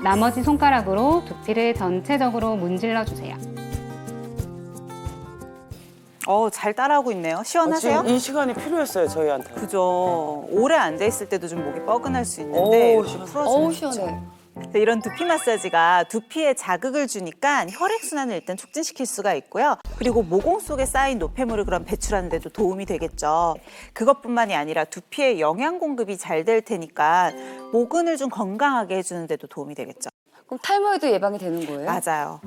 나머지 손가락으로 두피를 전체적으로 문질러주세요. 잘 따라하고 있네요. 시원하세요? 지금 이 시간이 필요했어요, 저희한테. 그죠. 오래 앉아 있을 때도 좀 목이 뻐근할 수 있는데 이렇게 풀어주면 시원해. 이런 두피 마사지가 두피에 자극을 주니까 혈액순환을 일단 촉진시킬 수가 있고요. 그리고 모공 속에 쌓인 노폐물을 그럼 배출하는 데도 도움이 되겠죠. 그것뿐만이 아니라 두피에 영양 공급이 잘 될 테니까 모근을 좀 건강하게 해주는 데도 도움이 되겠죠. 그럼 탈모에도 예방이 되는 거예요? 맞아요.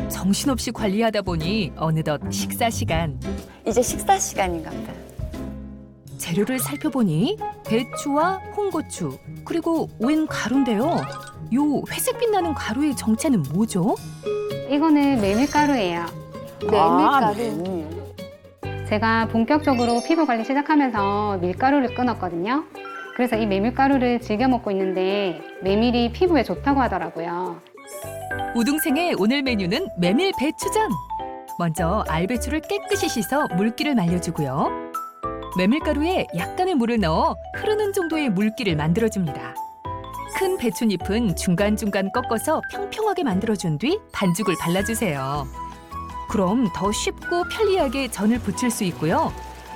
정신없이 관리하다 보니 어느덧 식사 시간. 이제 식사 시간인가 보다. 재료를 살펴보니 배추와 홍고추 그리고 웬 가루인데요. 요 회색빛 나는 가루의 정체는 뭐죠? 이거는 메밀가루예요. 메밀가루. 제가 본격적으로 피부 관리 시작하면서 밀가루를 끊었거든요. 그래서 이 메밀가루를 즐겨 먹고 있는데 메밀이 피부에 좋다고 하더라고요. 우등생의 오늘 메뉴는 메밀 배추전. 먼저 알배추를 깨끗이 씻어 물기를 말려주고요. 메밀가루에 약간의 물을 넣어 흐르는 정도의 물기를 만들어줍니다. 큰 배춧잎은 중간중간 꺾어서 평평하게 만들어준 뒤 반죽을 발라주세요. 그럼 더 쉽고 편리하게 전을 부칠 수 있고요.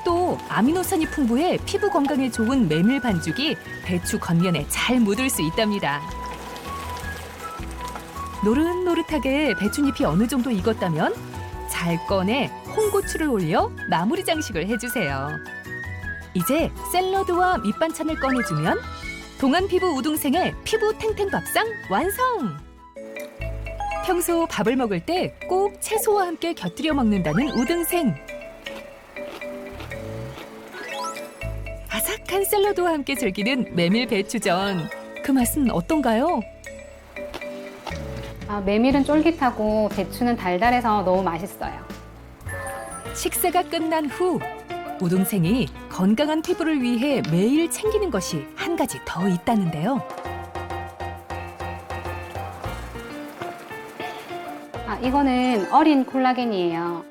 또 아미노산이 풍부해 피부 건강에 좋은 메밀 반죽이 배추 겉면에 잘 묻을 수 있답니다. 노릇노릇하게 배춧잎이 어느 정도 익었다면 잘 꺼내 홍고추를 올려 마무리 장식을 해주세요. 이제 샐러드와 밑반찬을 꺼내주면 동안 피부 우등생의 피부 탱탱 밥상 완성! 평소 밥을 먹을 때 꼭 채소와 함께 곁들여 먹는다는 우등생. 바삭한 샐러드와 함께 즐기는 메밀 배추전. 그 맛은 어떤가요? 메밀은 쫄깃하고 배추는 달달해서 너무 맛있어요. 식사가 끝난 후 우동생이 건강한 피부를 위해 매일 챙기는 것이 한 가지 더 있다는데요. 이거는 어린 콜라겐이에요.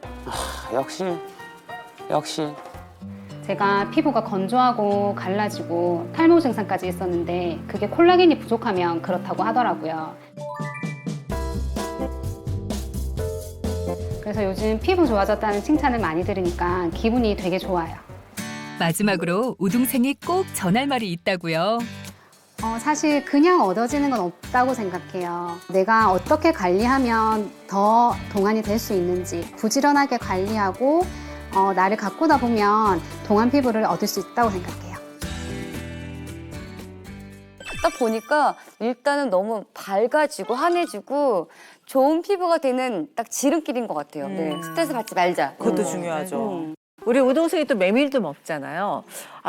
역시. 제가 피부가 건조하고 갈라지고 탈모 증상까지 있었는데 그게 콜라겐이 부족하면 그렇다고 하더라고요. 그래서 요즘 피부 좋아졌다는 칭찬을 많이 들으니까 기분이 되게 좋아요. 마지막으로 우동생이 꼭 전할 말이 있다고요. 사실 그냥 얻어지는 건 없다고 생각해요. 내가 어떻게 관리하면 더 동안이 될 수 있는지 부지런하게 관리하고 나를 가꾸다 보면 동안 피부를 얻을 수 있다고 생각해요. 딱 보니까 일단은 너무 밝아지고 환해지고 좋은 피부가 되는 딱 지름길인 것 같아요. 네, 스트레스 받지 말자. 그것도 중요하죠. 우리 우동생이 또 메밀도 먹잖아요.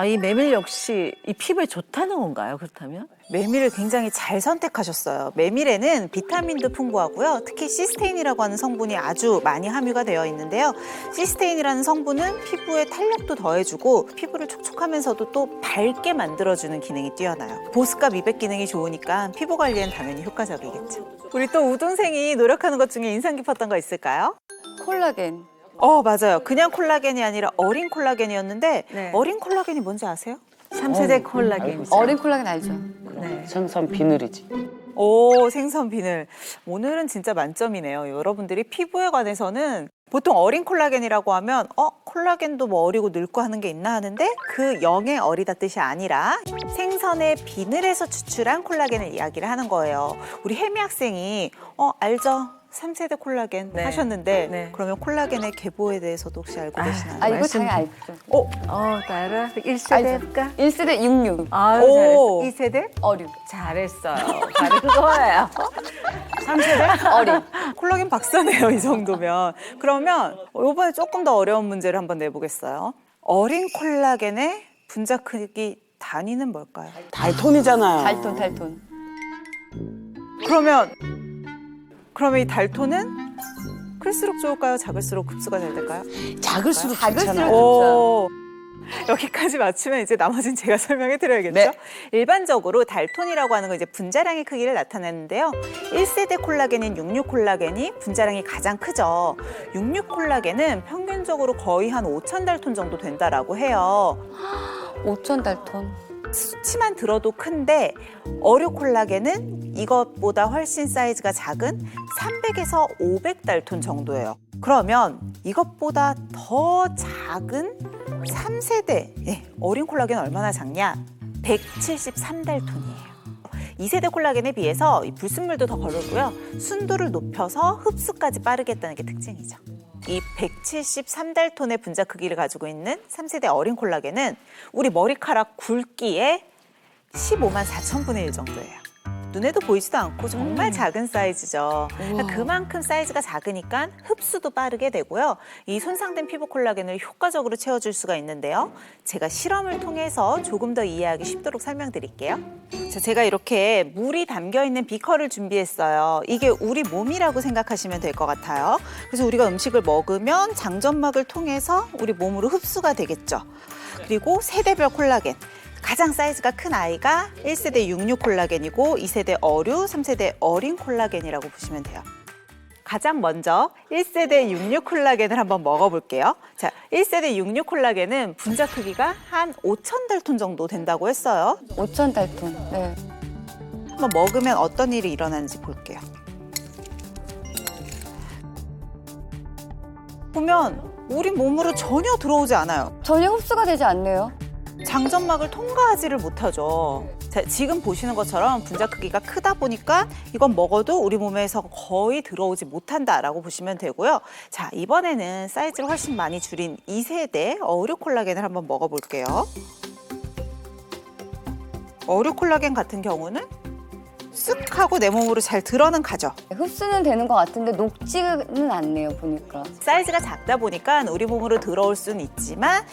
이 메밀 역시 이 피부에 좋다는 건가요? 그렇다면? 메밀을 굉장히 잘 선택하셨어요. 메밀에는 비타민도 풍부하고요. 특히 시스테인이라고 하는 성분이 아주 많이 함유가 되어 있는데요. 시스테인이라는 성분은 피부에 탄력도 더해주고 피부를 촉촉하면서도 또 밝게 만들어주는 기능이 뛰어나요. 보습과 미백 기능이 좋으니까 피부 관리엔 당연히 효과적이겠죠. 우리 또 우동생이 노력하는 것 중에 인상 깊었던 거 있을까요? 콜라겐. 맞아요. 그냥 콜라겐이 아니라 어린 콜라겐이었는데 네. 어린 콜라겐이 뭔지 아세요? 3세대 콜라겐이죠. 어린 콜라겐 알죠? 네. 생선 비늘이지. 오, 생선 비늘. 오늘은 진짜 만점이네요. 여러분들이 피부에 관해서는 보통 어린 콜라겐이라고 하면 콜라겐도 뭐 어리고 늙고 하는 게 있나 하는데 그 영의 어리다 뜻이 아니라 생선의 비늘에서 추출한 콜라겐을 이야기를 하는 거예요. 우리 혜미 학생이 알죠? 3세대 콜라겐 네. 하셨는데 네. 그러면 콜라겐의 계보에 대해서도 혹시 알고 계시나요? 아, 이거 말씀- 당연히 알죠. 나라 1세대 알죠. 해볼까? 1세대 66. 아유, 오. 잘했어. 2세대? 어류. 잘했어요. 잘한 거예요. 3세대? 어린. 콜라겐 박사네요, 이 정도면. 그러면 이번에 조금 더 어려운 문제를 한번 내보겠어요. 어린 콜라겐의 분자 크기 단위는 뭘까요? 달톤이잖아요. 달톤. 그러면 이 달톤은 클수록 좋을까요? 작을수록 흡수가 잘 될까요? 작을수록 작을수록 좋잖아요. 오. 여기까지 맞추면 이제 나머지는 제가 설명해 드려야겠죠? 네. 일반적으로 달톤이라고 하는 건 이제 분자량의 크기를 나타내는데요. 1세대 콜라겐인 66 콜라겐이 분자량이 가장 크죠. 66 콜라겐은 평균적으로 거의 한 5,000달톤 정도 된다라고 해요. 5,000달톤. 수치만 들어도 큰데 어류 콜라겐은 이것보다 훨씬 사이즈가 작은 300에서 500달톤 정도예요. 그러면 이것보다 더 작은 3세대 어린 콜라겐은 얼마나 작냐? 173달톤이에요. 2세대 콜라겐에 비해서 이 불순물도 더 거르고요. 순도를 높여서 흡수까지 빠르게 했다는 게 특징이죠. 이 173달톤의 분자 크기를 가지고 있는 3세대 어린 콜라겐은 우리 머리카락 굵기의 15만 4천분의 1 정도예요. 눈에도 보이지도 않고 정말 작은 사이즈죠. 그러니까 그만큼 사이즈가 작으니까 흡수도 빠르게 되고요. 이 손상된 피부 콜라겐을 효과적으로 채워줄 수가 있는데요. 제가 실험을 통해서 조금 더 이해하기 쉽도록 설명드릴게요. 자, 제가 이렇게 물이 담겨있는 비커를 준비했어요. 이게 우리 몸이라고 생각하시면 될 것 같아요. 그래서 우리가 음식을 먹으면 장점막을 통해서 우리 몸으로 흡수가 되겠죠. 그리고 세대별 콜라겐. 가장 사이즈가 큰 아이가 1세대 66 콜라겐이고 2세대 어류, 3세대 어린 콜라겐이라고 보시면 돼요. 가장 먼저 1세대 66 콜라겐을 한번 먹어볼게요. 자, 1세대 66 콜라겐은 분자 크기가 한 5,000달톤 정도 된다고 했어요. 5,000달톤. 네. 한번 먹으면 어떤 일이 일어나는지 볼게요. 보면 우리 몸으로 전혀 들어오지 않아요. 전혀 흡수가 되지 않네요. 장점막을 통과하지를 못하죠. 자, 지금 보시는 것처럼 분자 크기가 크다 보니까 이건 먹어도 우리 몸에서 거의 들어오지 못한다라고 보시면 되고요. 자, 이번에는 사이즈를 훨씬 많이 줄인 2세대 어류 콜라겐을 한번 먹어볼게요. 어류 콜라겐 같은 경우는 쓱 하고 내 몸으로 잘 들어는 가죠. 흡수는 되는 것 같은데 녹지는 않네요, 보니까. 사이즈가 작다 보니까 우리 몸으로 들어올 수는 있지만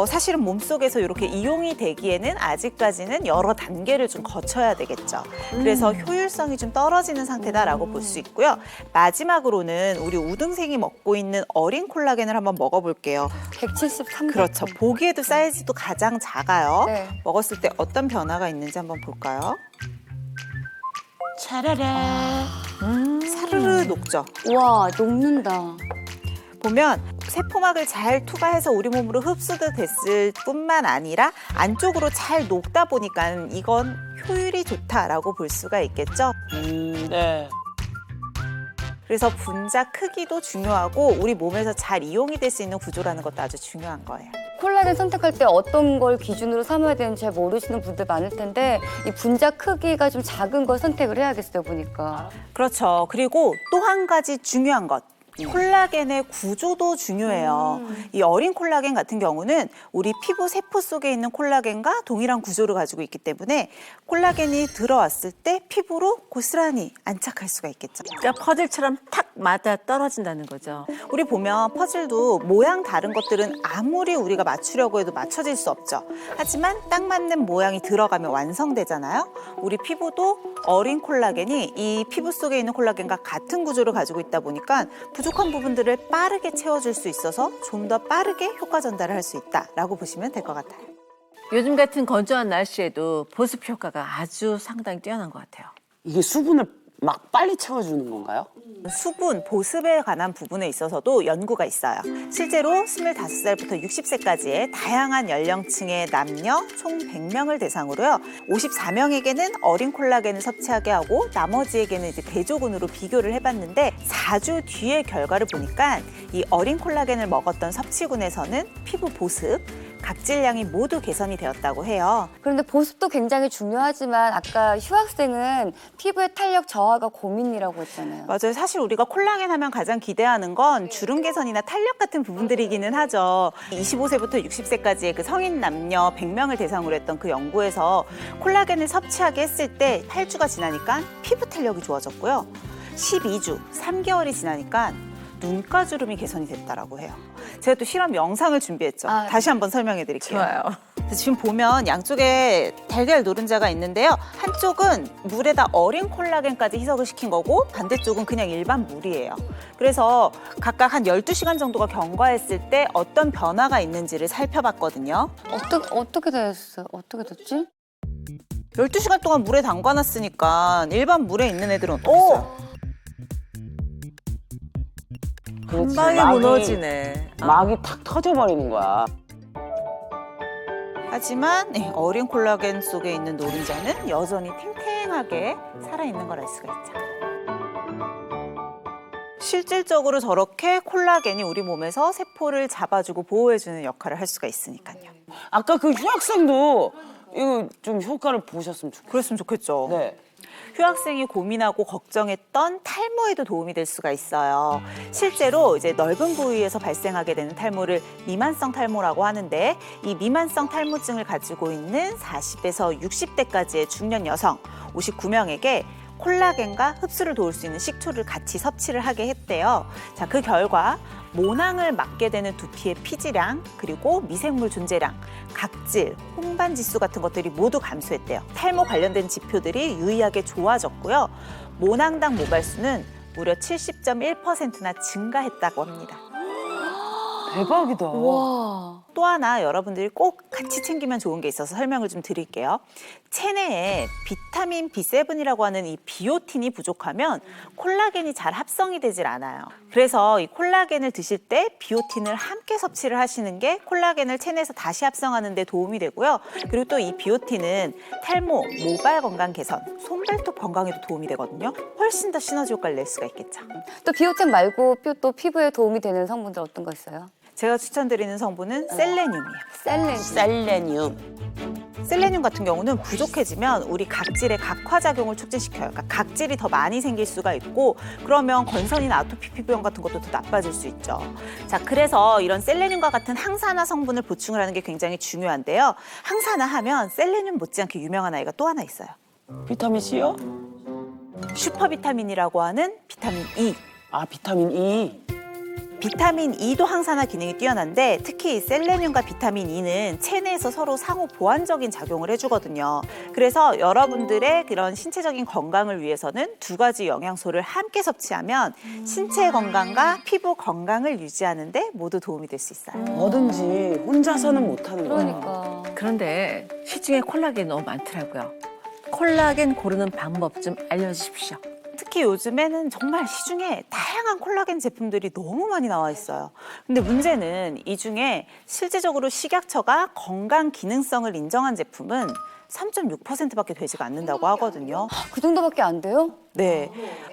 사실은 몸속에서 이렇게 이용이 되기에는 아직까지는 여러 단계를 좀 거쳐야 되겠죠. 그래서 효율성이 좀 떨어지는 상태다라고 볼 수 있고요. 마지막으로는 우리 우등생이 먹고 있는 어린 콜라겐을 한번 먹어볼게요. 173. 그렇죠. 보기에도 사이즈도 가장 작아요. 네. 먹었을 때 어떤 변화가 있는지 한번 볼까요? 차라라. 사르르 녹죠. 와, 녹는다. 보면 세포막을 잘 투과해서 우리 몸으로 흡수도 됐을 뿐만 아니라 안쪽으로 잘 녹다 보니까 이건 효율이 좋다라고 볼 수가 있겠죠. 네. 그래서 분자 크기도 중요하고 우리 몸에서 잘 이용이 될 수 있는 구조라는 것도 아주 중요한 거예요. 콜라겐 선택할 때 어떤 걸 기준으로 삼아야 되는지 잘 모르시는 분들 많을 텐데 이 분자 크기가 좀 작은 걸 선택을 해야겠어요, 보니까. 그렇죠. 그리고 또 한 가지 중요한 것. 콜라겐의 구조도 중요해요. 이 어린 콜라겐 같은 경우는 우리 피부 세포 속에 있는 콜라겐과 동일한 구조를 가지고 있기 때문에 콜라겐이 들어왔을 때 피부로 고스란히 안착할 수가 있겠죠. 그러니까 퍼즐처럼 탁 맞아 떨어진다는 거죠. 우리 보면 퍼즐도 모양 다른 것들은 아무리 우리가 맞추려고 해도 맞춰질 수 없죠. 하지만 딱 맞는 모양이 들어가면 완성되잖아요. 우리 피부도 어린 콜라겐이 이 피부 속에 있는 콜라겐과 같은 구조를 가지고 있다 보니까 부족한 부분들을 빠르게 채워줄 수 있어서 좀 더 빠르게 효과 전달을 할 수 있다라고 보시면 될 것 같아요. 요즘 같은 건조한 날씨에도 보습 효과가 아주 상당히 뛰어난 것 같아요. 이게 수분을 막 빨리 채워주는 건가요? 수분, 보습에 관한 부분에 있어서도 연구가 있어요. 실제로 25살부터 60세까지의 다양한 연령층의 남녀 총 100명을 대상으로요. 54명에게는 어린 콜라겐을 섭취하게 하고 나머지에게는 이제 대조군으로 비교를 해봤는데 4주 뒤의 결과를 보니까 이 어린 콜라겐을 먹었던 섭취군에서는 피부 보습, 각질량이 모두 개선이 되었다고 해요. 그런데 보습도 굉장히 중요하지만 아까 휴학생은 피부의 탄력 저하가 고민이라고 했잖아요. 맞아요. 사실 우리가 콜라겐 하면 가장 기대하는 건 주름 개선이나 탄력 같은 부분들이기는 하죠. 25세부터 60세까지의 그 성인 남녀 100명을 대상으로 했던 그 연구에서 콜라겐을 섭취하게 했을 때 8주가 지나니까 피부 탄력이 좋아졌고요. 12주, 3개월이 지나니까 눈가주름이 개선이 됐다라고 해요. 제가 또 실험 영상을 준비했죠. 다시 한번 설명해 드릴게요. 좋아요. 지금 보면 양쪽에 달걀 노른자가 있는데요. 한쪽은 물에다 어린 콜라겐까지 희석을 시킨 거고 반대쪽은 그냥 일반 물이에요. 그래서 각각 한 12시간 정도가 경과했을 때 어떤 변화가 있는지를 살펴봤거든요. 어떻게 됐어요? 어떻게 됐지? 12시간 동안 물에 담가놨으니까 일반 물에 있는 애들은 어땠어요? 한 방에 무너지네. 막이 탁 터져버리는 거야. 하지만 어린 콜라겐 속에 있는 노른자는 여전히 탱탱하게 살아있는 걸 알 수가 있죠. 실질적으로 저렇게 콜라겐이 우리 몸에서 세포를 잡아주고 보호해주는 역할을 할 수가 있으니까요. 아까 그 휴학생도 이거 좀 효과를 보셨으면 좋겠어요. 그랬으면 좋겠죠. 네. 휴학생이 고민하고 걱정했던 탈모에도 도움이 될 수가 있어요. 실제로 이제 넓은 부위에서 발생하게 되는 탈모를 미만성 탈모라고 하는데 이 미만성 탈모증을 가지고 있는 40에서 60대까지의 중년 여성 59명에게 콜라겐과 흡수를 도울 수 있는 식초를 같이 섭취를 하게 했대요. 자, 그 결과 모낭을 막게 되는 두피의 피지량, 그리고 미생물 존재량, 각질, 홍반 지수 같은 것들이 모두 감소했대요. 탈모 관련된 지표들이 유의하게 좋아졌고요. 모낭당 모발수는 무려 70.1%나 증가했다고 합니다. 대박이다. 와. 또 하나 여러분들이 꼭 같이 챙기면 좋은 게 있어서 설명을 좀 드릴게요. 체내에 비타민 B7이라고 하는 이 비오틴이 부족하면 콜라겐이 잘 합성이 되질 않아요. 그래서 이 콜라겐을 드실 때 비오틴을 함께 섭취를 하시는 게 콜라겐을 체내에서 다시 합성하는 데 도움이 되고요. 그리고 또 이 비오틴은 탈모, 모발 건강 개선, 손발톱 건강에도 도움이 되거든요. 훨씬 더 시너지 효과를 낼 수가 있겠죠. 또 비오틴 말고 또 피부에 도움이 되는 성분들 어떤 거 있어요? 제가 추천드리는 성분은 셀레늄이에요. 셀레늄. 셀레늄 같은 경우는 부족해지면 우리 각질의 각화작용을 촉진시켜요. 그러니까 각질이 더 많이 생길 수가 있고 그러면 건선이나 아토피 피부염 같은 것도 더 나빠질 수 있죠. 자, 그래서 이런 셀레늄과 같은 항산화 성분을 보충을 하는 게 굉장히 중요한데요. 항산화 하면 셀레늄 못지않게 유명한 아이가 또 하나 있어요. 비타민 C요? 슈퍼비타민이라고 하는 비타민 E. 아, 비타민 E. 비타민 E도 항산화 기능이 뛰어난데 특히 셀레늄과 비타민 E는 체내에서 서로 상호 보완적인 작용을 해주거든요. 그래서 여러분들의 그런 신체적인 건강을 위해서는 두 가지 영양소를 함께 섭취하면 신체 건강과 피부 건강을 유지하는 데 모두 도움이 될 수 있어요. 뭐든지 혼자서는 못하는 거야. 그러니까. 그런데 시중에 콜라겐이 너무 많더라고요. 콜라겐 고르는 방법 좀 알려주십시오. 특히 요즘에는 정말 시중에 다양한 콜라겐 제품들이 너무 많이 나와 있어요. 근데 문제는 이 중에 실제적으로 식약처가 건강 기능성을 인정한 제품은 3.6%밖에 되지가 않는다고 하거든요. 그 정도밖에 안 돼요? 네.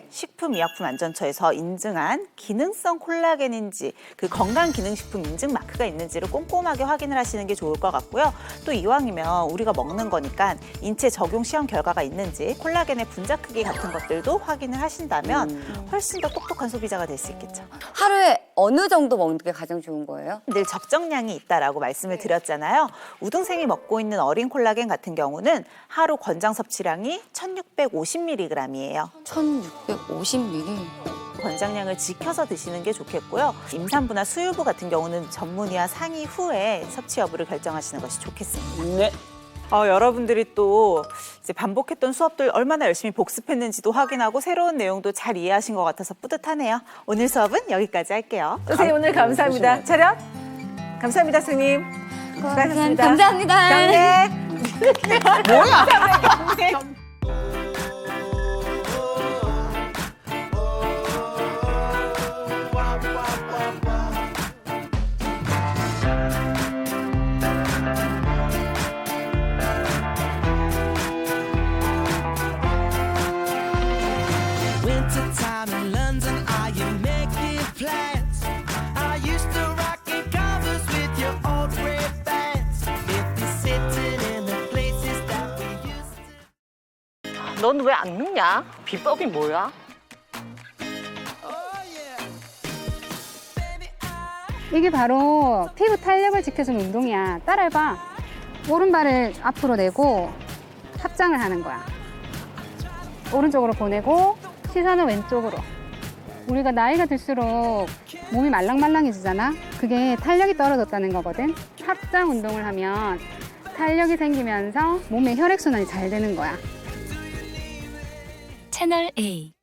식품의약품안전처에서 인증한 기능성 콜라겐인지 그 건강기능식품 인증 마크가 있는지를 꼼꼼하게 확인을 하시는 게 좋을 것 같고요. 또 이왕이면 우리가 먹는 거니까 인체 적용 시험 결과가 있는지 콜라겐의 분자 크기 같은 것들도 확인을 하신다면 훨씬 더 똑똑한 소비자가 될 수 있겠죠. 하루에 어느 정도 먹는 게 가장 좋은 거예요? 늘 적정량이 있다라고 말씀을 드렸잖아요. 우등생이 먹고 있는 어린 콜라겐 같은 경우는 하루 권장 섭취량이 1650mg이에요. 1650ml. 권장량을 지켜서 드시는 게 좋겠고요. 임산부나 수유부 같은 경우는 전문의와 상의 후에 섭취 여부를 결정하시는 것이 좋겠습니다. 네. 여러분들이 또 이제 반복했던 수업들 얼마나 열심히 복습했는지도 확인하고 새로운 내용도 잘 이해하신 것 같아서 뿌듯하네요. 오늘 수업은 여기까지 할게요. 선생님 오늘 감사합니다. 차렷. 감사합니다, 선생님. 수고하셨습니다. 감사합니다. 경례. 뭐야? 경례. Wintertime in London, are you making plans? Are you still rocking covers with your old red bands? If you're sitting in the places that we used to. 넌 왜 안 눕냐? 비법이 뭐야? 이게 바로 피부 탄력을 지켜주는 운동이야. 따라해봐. 오른발을 앞으로 내고 합장을 하는 거야. 오른쪽으로 보내고 시선은 왼쪽으로. 우리가 나이가 들수록 몸이 말랑말랑해지잖아. 그게 탄력이 떨어졌다는 거거든. 합장 운동을 하면 탄력이 생기면서 몸의 혈액순환이 잘 되는 거야. 채널 A